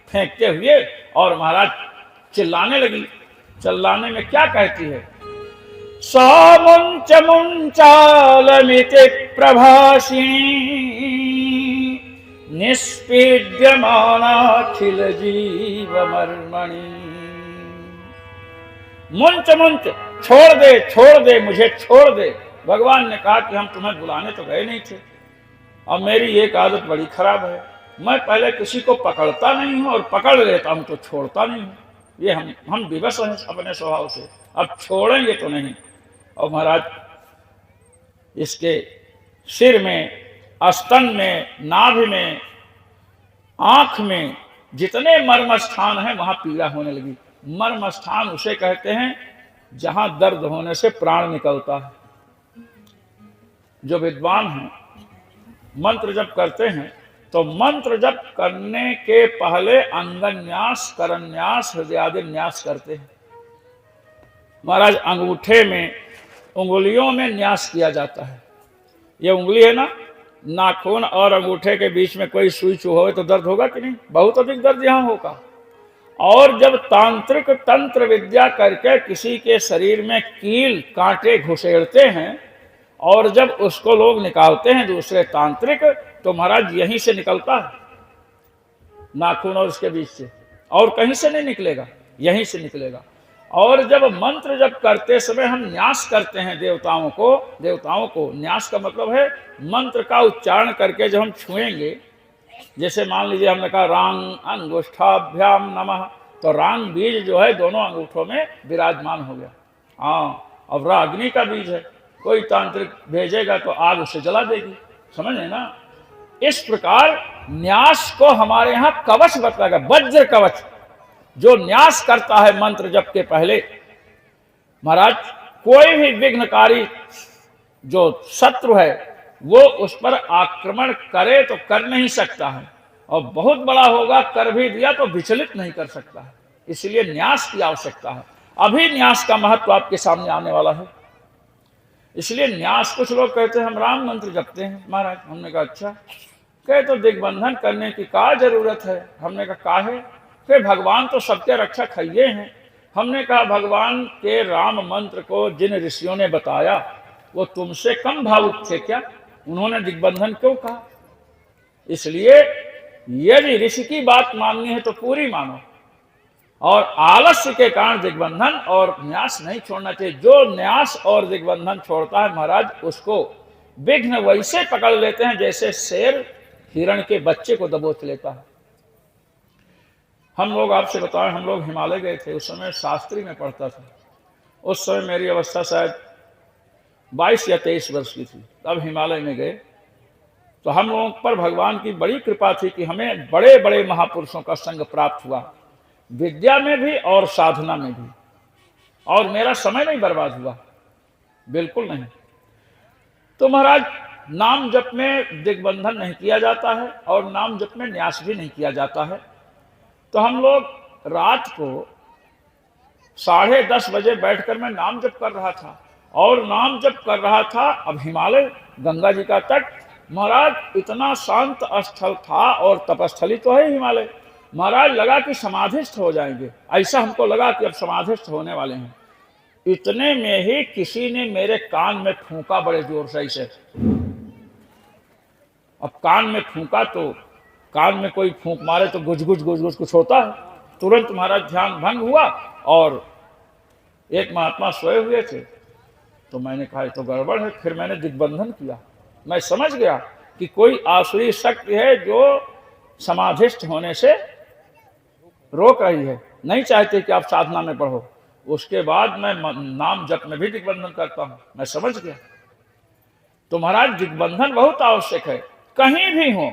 फेंकते हुए और महाराज चिल्लाने लगी। चिल्लाने में क्या कहती है? सा मुंच मुंचालमिति प्रभासिणी निष्पीड्यमानाखिल जीव मर्मणि। मुंच मुंच, छोड़ दे मुझे, छोड़ दे। भगवान ने कहा कि हम तुम्हें बुलाने तो गए नहीं थे। अब मेरी एक आदत बड़ी खराब है, मैं पहले किसी को पकड़ता नहीं हूं और पकड़ लेता हूं तो छोड़ता नहीं हूं। ये हम विवश हैं अपने स्वभाव से, अब छोड़ेंगे तो नहीं। और महाराज इसके सिर में, स्तन में, नाभि में, आंख में जितने मर्म स्थान है वहां पीड़ा होने लगी। मर्म स्थान उसे कहते हैं जहां दर्द होने से प्राण निकलता है। जो विद्वान हैं मंत्र जप करते हैं तो मंत्र जप करने के पहले अंगन्यास, करन्यास, हृदयादि न्यास करते हैं। महाराज अंगूठे में, उंगलियों में न्यास किया जाता है। ये उंगली है ना, नाखून और अंगूठे के बीच में कोई सुई चुभे तो दर्द होगा कि नहीं? बहुत अधिक दर्द यहाँ होगा। और जब तांत्रिक तंत्र विद्या करके किसी के शरीर में कील कांटे घुसेड़ते हैं और जब उसको लोग निकालते हैं दूसरे तांत्रिक, तो महाराज यहीं से निकलता है, नाखून और उसके बीच से, और कहीं से नहीं निकलेगा, यहीं से निकलेगा। और जब मंत्र जब करते समय हम न्यास करते हैं देवताओं को न्यास का मतलब है मंत्र का उच्चारण करके जब हम छुएंगे, जैसे मान लीजिए हमने कहा रांग अंगुष्ठाभ्याम नमः, तो रांग बीज जो है दोनों अंगूठों में विराजमान हो गया। हाँ, अब राग्नि का बीज है, कोई तांत्रिक भेजेगा तो आग उसे जला देगी, समझे ना? इस प्रकार न्यास को हमारे यहाँ कवच बताया गया, वज्र कवच, जो न्यास करता है मंत्र जप के पहले। महाराज कोई भी विघ्नकारी जो शत्रु है वो उस पर आक्रमण करे तो कर नहीं सकता है, और बहुत बड़ा होगा कर भी दिया तो विचलित नहीं कर सकता है। इसलिए न्यास की आवश्यकता है। अभी न्यास का महत्व आपके सामने आने वाला है। इसलिए न्यास, कुछ लोग कहते हैं हम राम मंत्र जपते हैं महाराज। हमने कहा अच्छा, कहे तो दिग्बंधन करने की क्या जरूरत है? हमने कहा काहे? कि भगवान तो सबके रक्षक है हैं। हमने कहा भगवान के राम मंत्र को जिन ऋषियों ने बताया वो तुमसे कम भावुक थे क्या? उन्होंने दिग्बंधन क्यों कहा? इसलिए यदि ऋषि की बात माननी है तो पूरी मानो, और आलस्य के कारण दिग्बंधन और न्यास नहीं छोड़ना चाहिए। जो न्यास और दिग्बंधन छोड़ता है महाराज उसको विघ्न वैसे पकड़ लेते हैं जैसे शेर हिरण के बच्चे को दबोच लेता है। हम लोग आपसे बताएं, हम लोग हिमालय गए थे, उस समय शास्त्री में पढ़ता था। उस समय मेरी अवस्था शायद 22 या 23 वर्ष की थी। तब हिमालय में गए तो हम लोगों पर भगवान की बड़ी कृपा थी कि हमें बड़े बड़े महापुरुषों का संग प्राप्त हुआ, विद्या में भी और साधना में भी, और मेरा समय नहीं बर्बाद हुआ, बिल्कुल नहीं। तो महाराज नाम जप में दिग्बंधन नहीं किया जाता है और नाम जप में न्यास भी नहीं किया जाता है। तो हम लोग रात को 10:30 बजे बैठकर मैं नाम जप कर रहा था, और नाम जप कर रहा था। अब हिमालय, गंगा जी का तट, महाराज इतना शांत स्थल था, और तपस्थली तो है हिमालय। महाराज लगा कि समाधिस्थ हो जाएंगे, ऐसा हमको लगा कि अब समाधिस्थ होने वाले हैं। इतने में ही किसी ने मेरे कान में फूंका बड़े जोर से ऐसे। अब कान में फूंका तो कान में कोई फूंक मारे तो गुज गुज कुछ होता है। तुरंत महाराज ध्यान भंग हुआ, और एक महात्मा सोए हुए थे। तो मैंने कहा ये तो गड़बड़ है। फिर मैंने दिग्बंधन किया। मैं समझ गया कि कोई आसुरी शक्ति है जो समाधिस्थ होने से रोक रही है, नहीं चाहते कि आप साधना में बढ़ो। उसके बाद मैं नाम जप में भी दिग्बंधन करता हूं, मैं समझ गया। तो महाराज दिग्बंधन बहुत आवश्यक है, कहीं भी हो।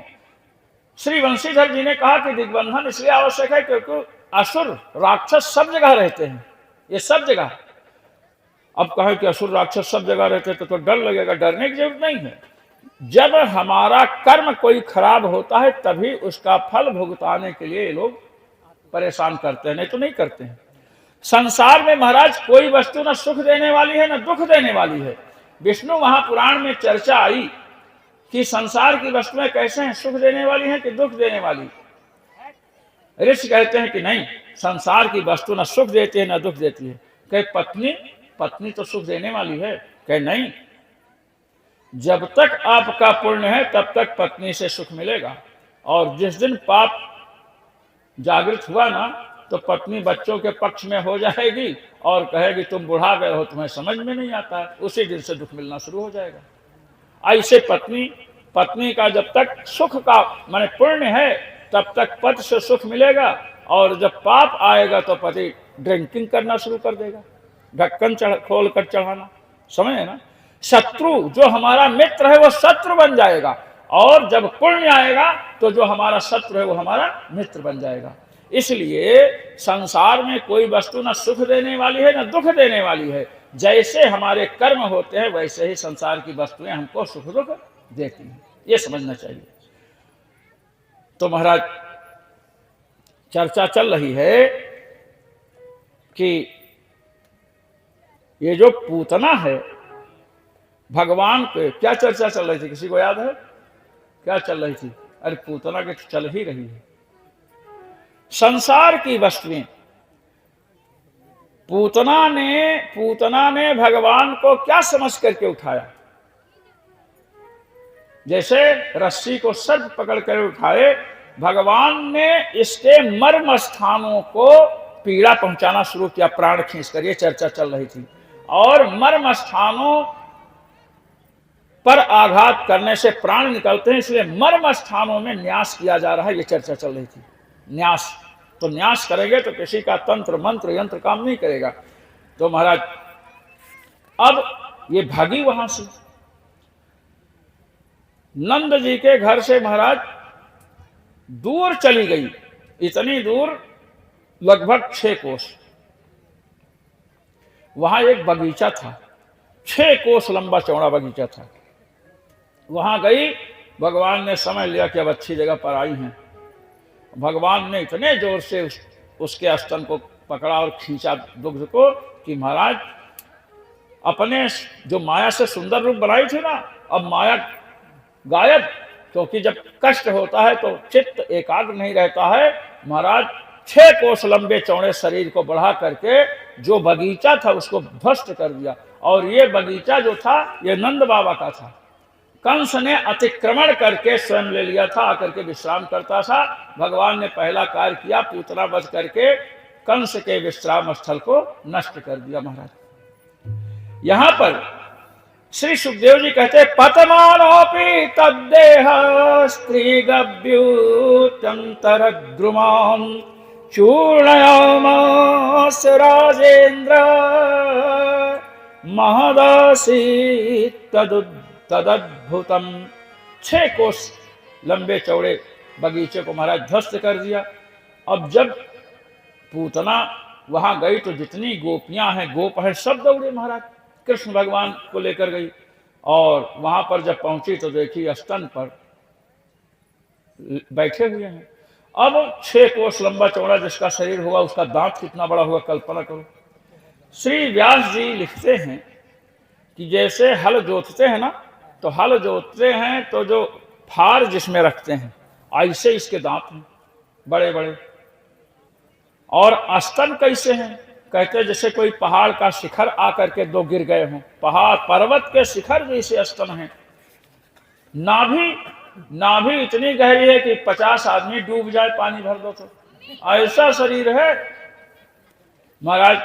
श्री वंशीधर जी ने कहा कि दिग्बंधन इसलिए आवश्यक है क्योंकि असुर राक्षस सब जगह रहते हैं, ये सब जगह। अब कहे कि असुर राक्षस सब जगह रहते तो डर लगेगा, डरने की जरूरत नहीं है। जब हमारा कर्म कोई खराब होता है तभी उसका फल भुगताने के लिए ये लोग परेशान करते हैं, नहीं तो नहीं करते हैं। संसार में महाराज कोई वस्तु न सुख देने वाली है न दुख देने वाली है। विष्णु महापुराण में चर्चा आई कि संसार की वस्तुएं कैसे हैं, सुख देने वाली हैं कि दुख देने वाली। ऋषि कहते हैं कि नहीं, संसार की वस्तु न सुख देती है न दुख देती है। कहे पत्नी तो सुख देने वाली है। कहे नहीं, जब तक आपका पुण्य है तब तक पत्नी से सुख मिलेगा, और जिस दिन पाप जागृत हुआ ना तो पत्नी बच्चों के पक्ष में हो जाएगी और कहेगी तुम बुढ़ा गए हो, तुम्हें समझ में नहीं आता है। उसी दिन से दुख मिलना शुरू हो जाएगा। ऐसे पत्नी का जब तक सुख का माने पुण्य है तब तक पति से सुख मिलेगा, और जब पाप आएगा तो पति ड्रिंकिंग करना शुरू कर देगा, ढक्कन खोल कर चढ़ाना। समझे ना? शत्रु जो हमारा मित्र है वो शत्रु बन जाएगा, और जब पुण्य आएगा तो जो हमारा शत्रु है वो हमारा मित्र बन जाएगा। इसलिए संसार में कोई वस्तु न सुख देने वाली है न दुख देने वाली है। जैसे हमारे कर्म होते हैं वैसे ही संसार की वस्तुएं हमको सुख दुख देती हैं, ये समझना चाहिए। तो महाराज चर्चा चल रही है कि ये जो पूतना है भगवान पे क्या चर्चा चल रही थी, किसी को याद है क्या चल रही थी? अरे पूतना की चल ही रही है। संसार की वस्तुएं, पूतना ने भगवान को क्या समझ करके उठाया? जैसे रस्सी को सर्प पकड़ कर उठाए, भगवान ने इसके मर्म स्थानों को पीड़ा पहुंचाना शुरू किया, प्राण खींच कर। ये चर्चा चल रही थी। और मर्म स्थानों पर आघात करने से प्राण निकलते हैं, इसलिए मर्म स्थानों में न्यास किया जा रहा है, ये चर्चा चल रही थी। न्यास, तो न्यास करेंगे तो किसी का तंत्र मंत्र यंत्र काम नहीं करेगा। तो महाराज अब ये भागी वहां से, नंद जी के घर से महाराज दूर चली गई, इतनी दूर लगभग 6 कोस। वहां एक बगीचा था, 6 कोस लंबा चौड़ा बगीचा था। वहां गई, भगवान ने समझ लिया कि अब अच्छी जगह पर आई हैं। भगवान ने इतने जोर से उसके स्तन को पकड़ा और खींचा दुग्ध को कि महाराज अपने जो माया से सुंदर रूप बनाई थी ना, अब माया गायब। क्योंकि जब कष्ट होता है तो चित्त एकाग्र नहीं रहता है। महाराज 6 कोस लंबे चौड़े शरीर को बढ़ा करके जो बगीचा था उसको ध्वस्त कर दिया। और ये बगीचा जो था ये नंद बाबा का था। कंस ने अतिक्रमण करके स्वयं ले लिया था, आकर के विश्राम करता था। भगवान ने पहला कार्य किया, पूतना वध करके कंस के विश्राम स्थल को नष्ट कर दिया। महाराज यहां पर श्री सुखदेव जी कहते हैं, पतमानोपि तद्देह स्त्रीगभ्युतंतरद्रुमां चूर्णयामास राजेन्द्र महदासीत् तदद्भुतम। 6 कोस लंबे चौड़े बगीचे को महाराज ध्वस्त कर दिया। अब जब पूतना वहां गई तो जितनी गोपियां हैं, गोप हैं, सब दौड़े महाराज, कृष्ण भगवान को लेकर गई। और वहां पर जब पहुंची तो देखी स्तन पर बैठे हुए हैं। अब 6 कोस लंबा चौड़ा जिसका शरीर हुआ उसका दांत कितना बड़ा हुआ, कल्पना करो। श्री व्यास जी लिखते हैं कि जैसे हल जोतते हैं ना, तो हल जोतते हैं तो जो फार जिसमें रखते हैं ऐसे इसके दांत हैं बड़े बड़े। और स्तन कैसे हैं? कहते हैं जैसे कोई पहाड़ का शिखर आकर के 2 गिर गए हों, पहाड़ पर्वत के शिखर जैसे स्तन हैं। नाभि इतनी गहरी है कि 50 आदमी डूब जाए पानी भर दो तो, ऐसा शरीर है। महाराज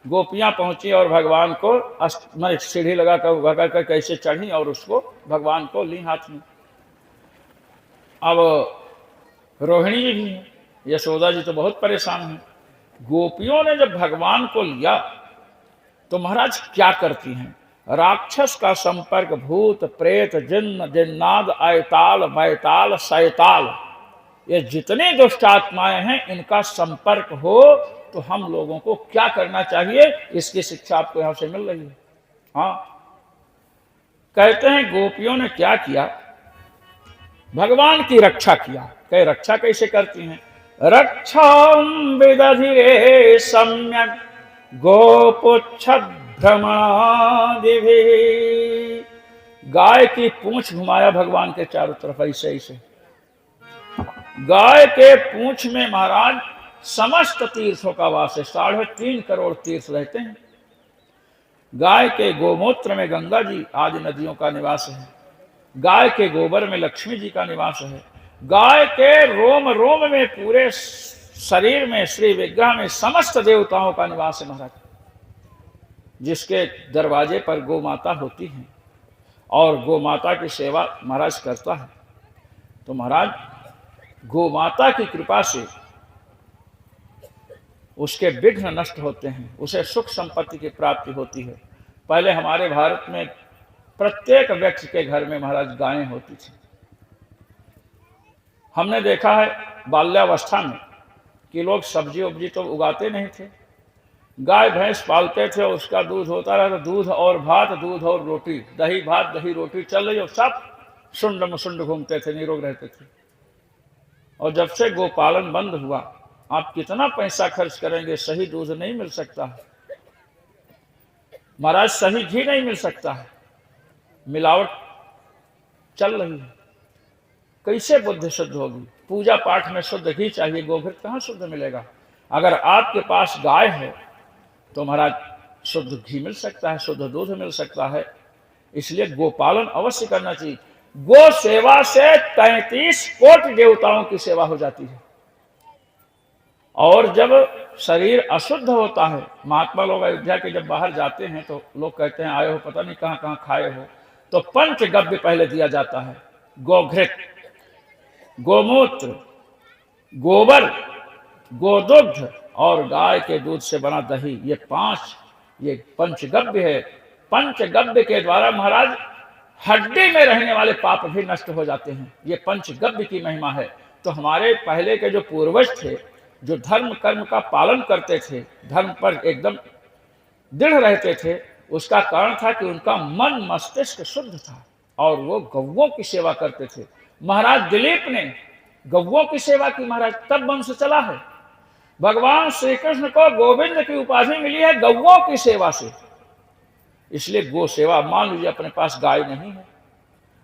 गोपियां पहुंची और भगवान को सीढ़ी लगा कर कैसे चढ़ी और उसको भगवान को ली हाथ में। अब रोहिणी जी भी हैं, यशोदा जी तो बहुत परेशान हैं। गोपियों ने जब भगवान को लिया तो महाराज क्या करती हैं? राक्षस का संपर्क, भूत प्रेत जिन्न जिन्नाद आयताल बैताल शैताल, ये जितने दुष्ट आत्माएं हैं इनका संपर्क हो तो हम लोगों को क्या करना चाहिए, इसकी शिक्षा आपको यहां से मिल रही है। हाँ, कहते हैं गोपियों ने क्या किया, भगवान की रक्षा किया। कहे रक्षा कैसे करती हैं? रक्षाम विदधिरे सम्यक गोपुच्छ भ्रमणादिभि। गाय की पूंछ घुमाया भगवान के चारों तरफ ऐसे ऐसे, गाय के पूंछ में महाराज समस्त तीर्थों का वास है। 3.5 करोड़ तीर्थ रहते हैं। गाय के गोमूत्र में गंगा जी आदि नदियों का निवास है। गाय के गोबर में लक्ष्मी जी का निवास है। गाय के रोम रोम में, पूरे शरीर में, श्री विग्रह में समस्त देवताओं का निवास है महाराज। जिसके दरवाजे पर गौ माता होती है और गौ माता की सेवा महाराज करता है, तो महाराज गौ माता की कृपा से उसके विघ्न नष्ट होते हैं, उसे सुख संपत्ति की प्राप्ति होती है। पहले हमारे भारत में प्रत्येक व्यक्ति के घर में महाराज गायें होती थी। हमने देखा है बाल्यावस्था में कि लोग सब्जी उब्जी तो उगाते नहीं थे, गाय भैंस पालते थे, उसका दूध होता रहा, दूध और भात, दूध और रोटी, दही भात दही रोटी चल रही, और सब शुंड मुशुंड घूमते थे, निरोग रहते थे। और जब से गोपालन बंद हुआ, आप कितना पैसा खर्च करेंगे, सही दूध नहीं मिल सकता है महाराज, सही घी नहीं मिल सकता है, मिलावट चल रही है। कैसे बुद्धि शुद्ध होगी? पूजा पाठ में शुद्ध घी चाहिए, गोघृत कहाँ शुद्ध मिलेगा? अगर आपके पास गाय है तो महाराज शुद्ध घी मिल सकता है, शुद्ध दूध मिल सकता है। इसलिए गोपालन अवश्य करना चाहिए। गो सेवा से 33 कोटि देवताओं की सेवा हो जाती है। और जब शरीर अशुद्ध होता है, महात्मा लोग अयोध्या के जब बाहर जाते हैं तो लोग कहते हैं आए हो पता नहीं कहाँ कहाँ खाए हो, तो पंचगव्य पहले दिया जाता है। गोघृत, गोमूत्र, गोबर, गोदुग्ध और गाय के दूध से बना दही, ये 5 ये पंचगव्य है। पंचगव्य के द्वारा महाराज हड्डी में रहने वाले पाप भी नष्ट हो जाते हैं। ये पंचगव्य की महिमा है। तो हमारे पहले के जो पूर्वज थे, जो धर्म कर्म का पालन करते थे, धर्म पर एकदम दृढ़ रहते थे, उसका कारण था कि उनका मन मस्तिष्क शुद्ध था और वो गौओं की सेवा करते थे। महाराज दिलीप ने गौओं की सेवा की महाराज, तब वंश चला है। भगवान श्री कृष्ण को गोविंद की उपाधि मिली है गौओं की सेवा से। इसलिए गो सेवा, मान लीजिए अपने पास गाय नहीं है,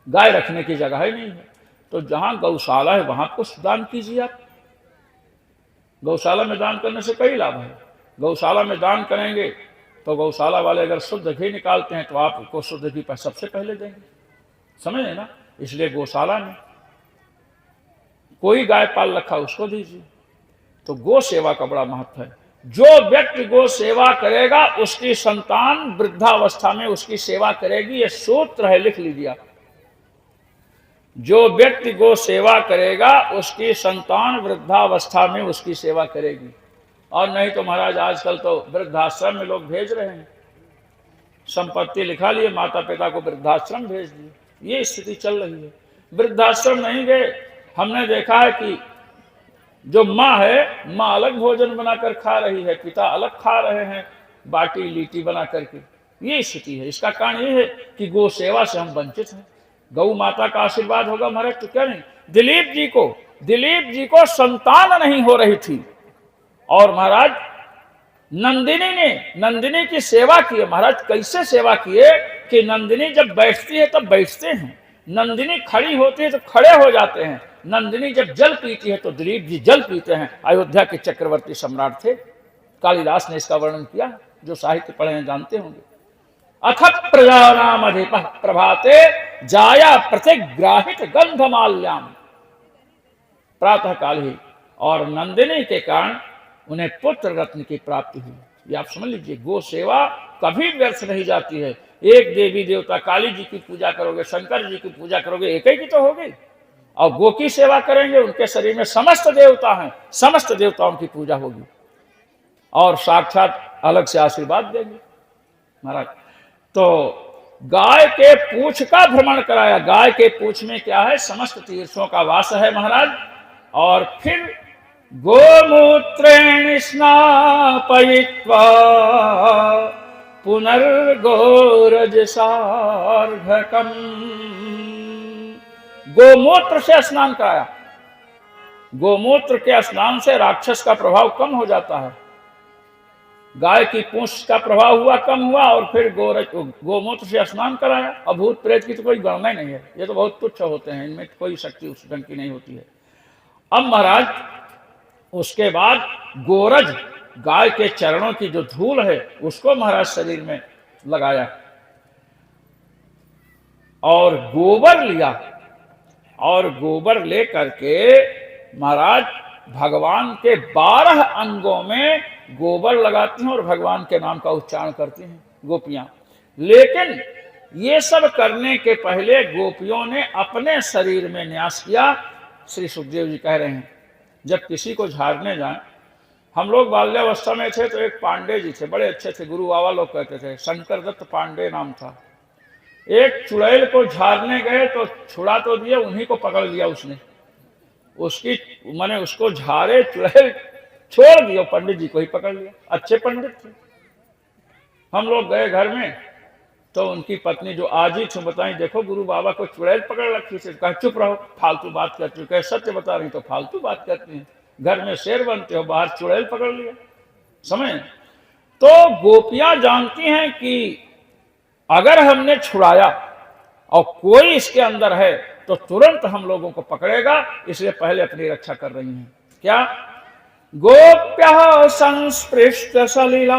गाय रखने की जगह ही नहीं है, तो जहां गौशाला है वहां कुछ दान कीजिए आप। गौशाला में दान करने से कई लाभ है। गौशाला में दान करेंगे तो गौशाला वाले अगर शुद्ध घी निकालते हैं तो आपको शुद्ध घी पर सबसे पहले देंगे, समझे ना? इसलिए गौशाला में कोई गाय पाल रखा उसको दीजिए। तो गो सेवा का बड़ा महत्व है। जो व्यक्ति गो सेवा करेगा उसकी संतान वृद्धावस्था में उसकी सेवा करेगी, ये सूत्र है, लिख लीजिए आप। जो व्यक्ति गो सेवा करेगा उसकी संतान वृद्धावस्था में उसकी सेवा करेगी। और नहीं तो महाराज आजकल तो वृद्धाश्रम में लोग भेज रहे हैं, संपत्ति लिखा लिए, माता पिता को वृद्धाश्रम भेज दिए, ये स्थिति चल रही है। वृद्धाश्रम नहीं गए, हमने देखा है कि जो माँ है, माँ अलग भोजन बनाकर खा रही है, पिता अलग खा रहे हैं बाटी लीटी बना करके, ये स्थिति है। इसका कारण ये है कि गो सेवा से हम वंचित हैं। गौ माता का आशीर्वाद होगा महाराज तो क्या नहीं। दिलीप जी को संतान नहीं हो रही थी और महाराज नंदिनी की सेवा की है। महाराज कैसे सेवा किए कि नंदिनी जब बैठती है तब बैठते हैं, नंदिनी खड़ी होती है तो खड़े हो जाते हैं, नंदिनी जब जल पीती है तो दिलीप जी जल पीते हैं। अयोध्या के चक्रवर्ती सम्राट थे, कालिदास ने इसका वर्णन किया, जो साहित्य पढ़े हैं जानते होंगे। अथ प्रजानाम अधिपः प्रभाते जाया प्रतिग्राहित गंधमाल्याम, प्रातः काल ही, और नंदिनी के कारण उन्हें पुत्र रत्न की प्राप्ति हुई। ये आप समझ लीजिए, गो सेवा कभी व्यर्थ नहीं जाती है। एक देवी देवता, काली जी की पूजा करोगे, शंकर जी की पूजा करोगे, एक ही की तो होगी। और गो की सेवा करेंगे, उनके शरीर में समस्त देवता हैं, समस्त देवताओं की पूजा होगी और साक्षात अलग से आशीर्वाद देंगे महाराज। तो गाय के पूंछ का भ्रमण कराया। गाय के पूंछ में क्या है? समस्त तीर्थों का वास है महाराज। और फिर गोमूत्रेण स्नापयित्वा पुनर्गोरजसार्धकम्, गोमूत्र से स्नान कराया। गोमूत्र के स्नान से राक्षस का प्रभाव कम हो जाता है। गाय की पूंछ का प्रभाव हुआ, कम हुआ, और फिर गोमूत्र से स्नान कराया। और भूत प्रेत की तो कोई गणना ही नहीं है, ये तो बहुत तुच्छ होते हैं, इनमें कोई शक्ति उस ढंग की नहीं होती है। अब महाराज उसके बाद गोरज गाय के चरणों की जो धूल है उसको महाराज शरीर में लगाया और गोबर लिया और गोबर ले करके महाराज भगवान के 12 अंगों में गोबर लगाती हैं और भगवान के नाम का उच्चारण करती हैं गोपियां। लेकिन ये सब करने के पहले गोपियों ने अपने शरीर में न्यास किया। श्री सुखदेव जी कह रहे हैं जब किसी को झाड़ने जाएं, हम लोग बाल्यावस्था में थे तो एक पांडे जी थे, बड़े अच्छे थे, गुरु बाबा लोग कहते थे, शंकर दत्त पांडे नाम था। एक चुड़ैल को झाड़ने गए तो छुड़ा तो दिया, उन्हीं को पकड़ लिया उसने, उसकी माने उसको झाड़े चुड़ैल छोड़ दिया, पंडित जी को ही पकड़ लिया। अच्छे पंडित थे। हम लोग गए घर में तो उनकी पत्नी जो आज ही थी बताई, देखो गुरु बाबा को चुड़ैल पकड़ रखी थी। कहा चुप रहो, फालतू बात करती हो। कहे सत्य बता रही तो फालतू बात करती हैं, घर में शेर बनते हो, बाहर चुड़ैल पकड़ लिया। समझ? तो गोपियां जानती हैं कि अगर हमने छुड़ाया और कोई इसके अंदर है तो तुरंत हम लोगों को पकड़ेगा, इसलिए पहले अपनी रक्षा कर रही हैं। क्या? गोप्यः संस्पृष्ट सलिला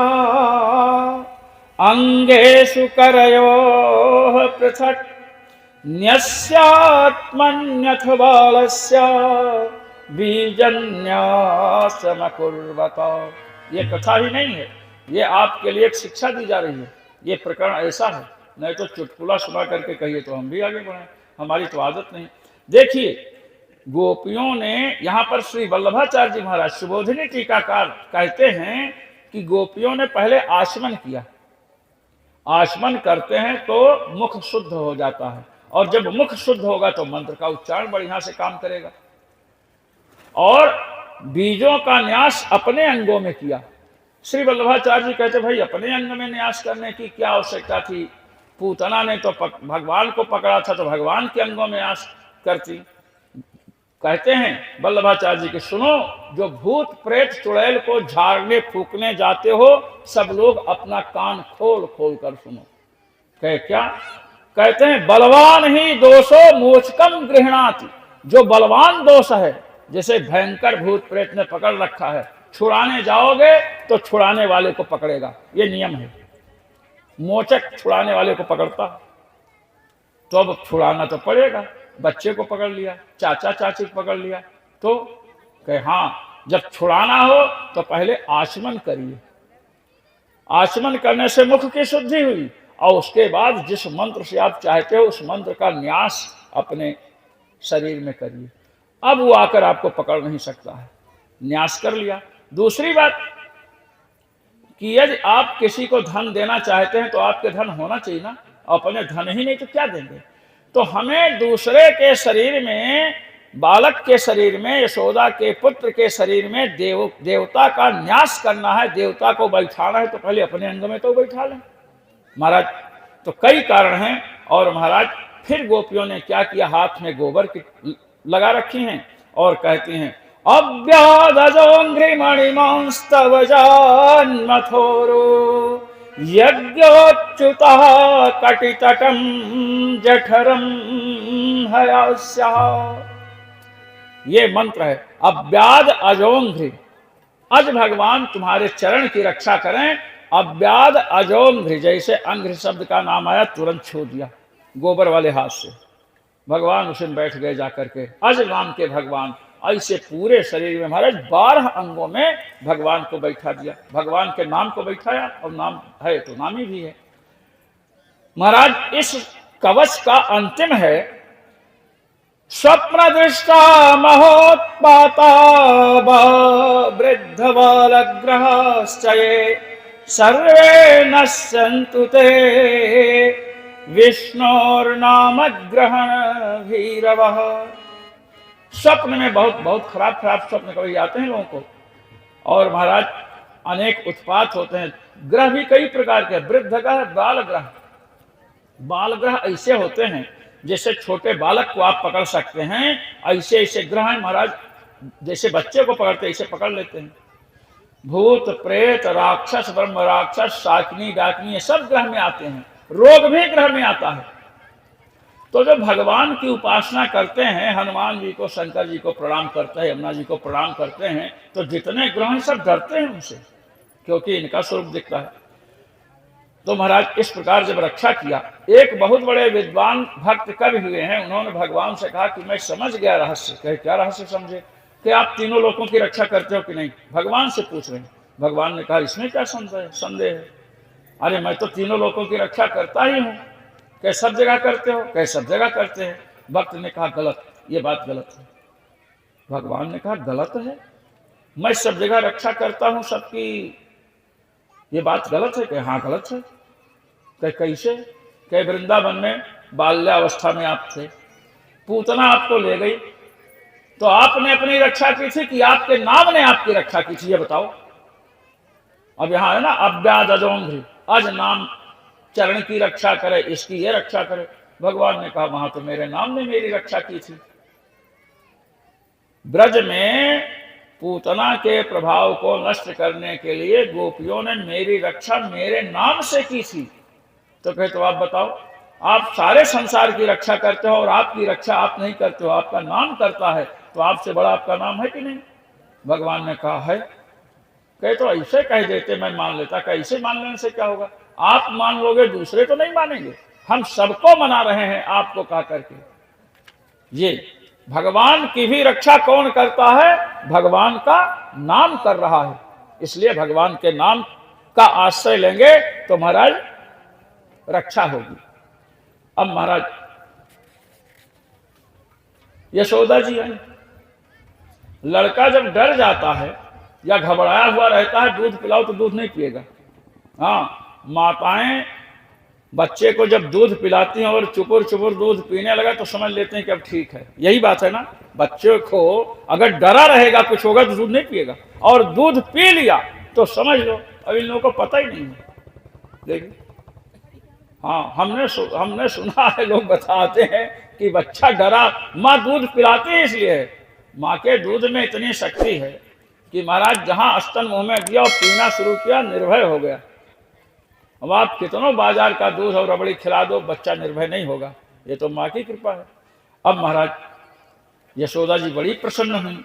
अंगेषु करयोः पृथक् न्यस्यात्मन्यथ बालस्य बीजन्यासमकुर्वत। ये कथा ही नहीं है, ये आपके लिए एक शिक्षा दी जा रही है। ये प्रकरण ऐसा है, नहीं तो चुटकुला सुना करके कहिए तो हम भी आगे बढ़े, हमारी तो आदत नहीं। देखिए गोपियों ने यहाँ पर श्री वल्लभाचार्य जी महाराज सुबोधिनी टीकाकार कहते हैं कि गोपियों ने पहले आचमन किया। आचमन करते हैं तो मुख शुद्ध हो जाता है, और जब मुख शुद्ध होगा तो मंत्र का उच्चारण बढ़िया से काम करेगा। और बीजों का न्यास अपने अंगों में किया। श्री वल्लभाचार्य जी कहते भाई अपने अंग में न्यास करने की क्या आवश्यकता थी? पूतना ने तो भगवान को पकड़ा था तो भगवान के अंगों में न्यास करती। कहते हैं वल्लभाचार्य जी के सुनो, जो भूत प्रेत चुड़ैल को झाड़ने फूकने जाते हो सब लोग अपना कान खोल खोल कर सुनो। कहे क्या? कहते हैं बलवान ही दोषो मोचकम गृहणाति। जो बलवान दोष है, जैसे भयंकर भूत प्रेत ने पकड़ रखा है, छुड़ाने जाओगे तो छुड़ाने वाले को पकड़ेगा, ये नियम है। मोचक छुड़ाने वाले को पकड़ता, तो अब छुड़ाना तो पड़ेगा। बच्चे को पकड़ लिया, चाचा चाची को पकड़ लिया, तो कहे हाँ जब छुड़ाना हो तो पहले आचमन करिए। आचमन करने से मुख की शुद्धि हुई, और उसके बाद जिस मंत्र से आप चाहते हो उस मंत्र का न्यास अपने शरीर में करिए। अब वो आकर आपको पकड़ नहीं सकता है। न्यास कर लिया। दूसरी बात कि यदि आप किसी को धन देना चाहते हैं तो आपके धन होना चाहिए ना, अपने धन ही नहीं तो क्या देंगे? तो हमें दूसरे के शरीर में, बालक के शरीर में, यशोदा के पुत्र के शरीर में देवता का न्यास करना है, देवता को बैठाना है, तो पहले अपने अंग में तो बैठा लें महाराज। तो कई कारण हैं। और महाराज फिर गोपियों ने क्या किया? हाथ में गोबर की लगा रखी हैं और कहती हैं अव्यादजोंघ्रिमणिमांस्तव जान्मथोरो यज्ञोच्युतः कटितटं जठरं हयास्यः। ये मंत्र है अव्याद अजोंघ्रि। अज भगवान तुम्हारे चरण की रक्षा करें। अव्याद अजोंघ्रि, जैसे अंघ्रि शब्द का नाम आया तुरंत छू दिया गोबर वाले हाथ से। भगवान उस दिन बैठ गए जाकर के। अज नाम के भगवान ऐसे पूरे शरीर में महाराज 12 अंगों में भगवान को बैठा दिया। भगवान के नाम को बैठाया, और नाम है तो नामी भी है महाराज। इस कवच का अंतिम है स्वप्न दृष्टा महोत्पाता वृद्ध बालग्रहाश्चये सर्वे नश्यन्तु ते विष्णोर्नाम ग्रहण भीरवः। स्वप्न में बहुत बहुत खराब खराब स्वप्न कभी आते हैं लोगों को, और महाराज अनेक उत्पात होते हैं। ग्रह भी कई प्रकार के, वृद्ध ग्रह, बाल ग्रह। बाल ग्रह ऐसे होते हैं जैसे छोटे बालक को आप पकड़ सकते हैं, ऐसे ऐसे ग्रह हैं महाराज, जैसे बच्चे को पकड़ते ऐसे पकड़ लेते हैं। भूत प्रेत राक्षस ब्रह्म राक्षस शाकिनी डाकिनी ये सब ग्रह में आते हैं। रोग भी ग्रह में आता है। तो जब भगवान की उपासना करते हैं, हनुमान जी को, शंकर जी को प्रणाम करते हैं, यमुना जी को प्रणाम करते हैं, तो जितने ग्रह हैं सब डरते हैं उनसे, क्योंकि इनका स्वरूप दिखता है। तो महाराज इस प्रकार जब रक्षा किया, एक बहुत बड़े विद्वान भक्त कवि हुए हैं, उन्होंने भगवान से कहा कि मैं समझ गया रहस्य। कहे क्या रहस्य समझे? कि आप तीनों लोगों की रक्षा करते हो कि नहीं, भगवान से पूछ रहे हैं। भगवान ने कहा इसमें क्या संदेह है? अरे मैं तो तीनों लोगों की रक्षा करता ही हूँ। कह सब जगह करते हो? कह सब जगह करते हैं। भक्त ने कहा गलत, ये बात गलत है। भगवान ने कहा गलत है? मैं सब जगह रक्षा करता हूँ सबकी, ये बात गलत है? कहे हाँ गलत है। कहे कैसे? कहे वृंदावन में बाल्यावस्था में आप थे, पूतना आपको ले गई, तो आपने अपनी रक्षा की थी कि आपके नाम ने आपकी रक्षा की थी, ये बताओ। अब यहां है ना अव्यादजोंघ्रि, अज नाम चरण की रक्षा करे, इसकी ये रक्षा करे। भगवान ने कहा वहां तो मेरे नाम ने मेरी रक्षा की थी। ब्रज में पूतना के प्रभाव को नष्ट करने के लिए गोपियों ने मेरी रक्षा मेरे नाम से की थी। तो कहे तो आप बताओ, आप सारे संसार की रक्षा करते हो और आपकी रक्षा आप नहीं करते हो, आपका नाम करता है, तो आपसे बड़ा आपका नाम है कि नहीं? भगवान ने कहा है। कहे तो ऐसे कह देते मैं मान लेता। कैसे मान लेने से क्या होगा? आप मान लोगे, दूसरे तो नहीं मानेंगे। हम सबको मना रहे हैं आपको कहा करके। ये भगवान की भी रक्षा कौन करता है? भगवान का नाम कर रहा है। इसलिए भगवान के नाम का आश्रय लेंगे तो महाराज रक्षा होगी। अब महाराज यशोदा जी हैं, लड़का जब डर जाता है या घबराया हुआ रहता है, दूध पिलाओ तो दूध नहीं पिएगा। हाँ, माताएं बच्चे को जब दूध पिलाती हैं और चुपुर चुपुर दूध पीने लगा तो समझ लेते हैं कि अब ठीक है। यही बात है ना, बच्चे को अगर डरा रहेगा कुछ होगा तो दूध नहीं पिएगा, और दूध पी लिया तो समझ लो अब इन लोगों को पता ही नहीं है। देखिए, हाँ हमने सुना है, लोग बताते हैं कि बच्चा डरा, माँ दूध पिलाती है इसलिए है। माँ के दूध में इतनी शक्ति है कि महाराज जहां स्तन मुंह में दिया और पीना शुरू किया, निर्भय हो गया। अब आप कितनों बाजार का दूध और रबड़ी खिला दो, बच्चा निर्भय नहीं होगा। ये तो माँ की कृपा है। अब महाराज यशोदा जी बड़ी प्रसन्न हुई।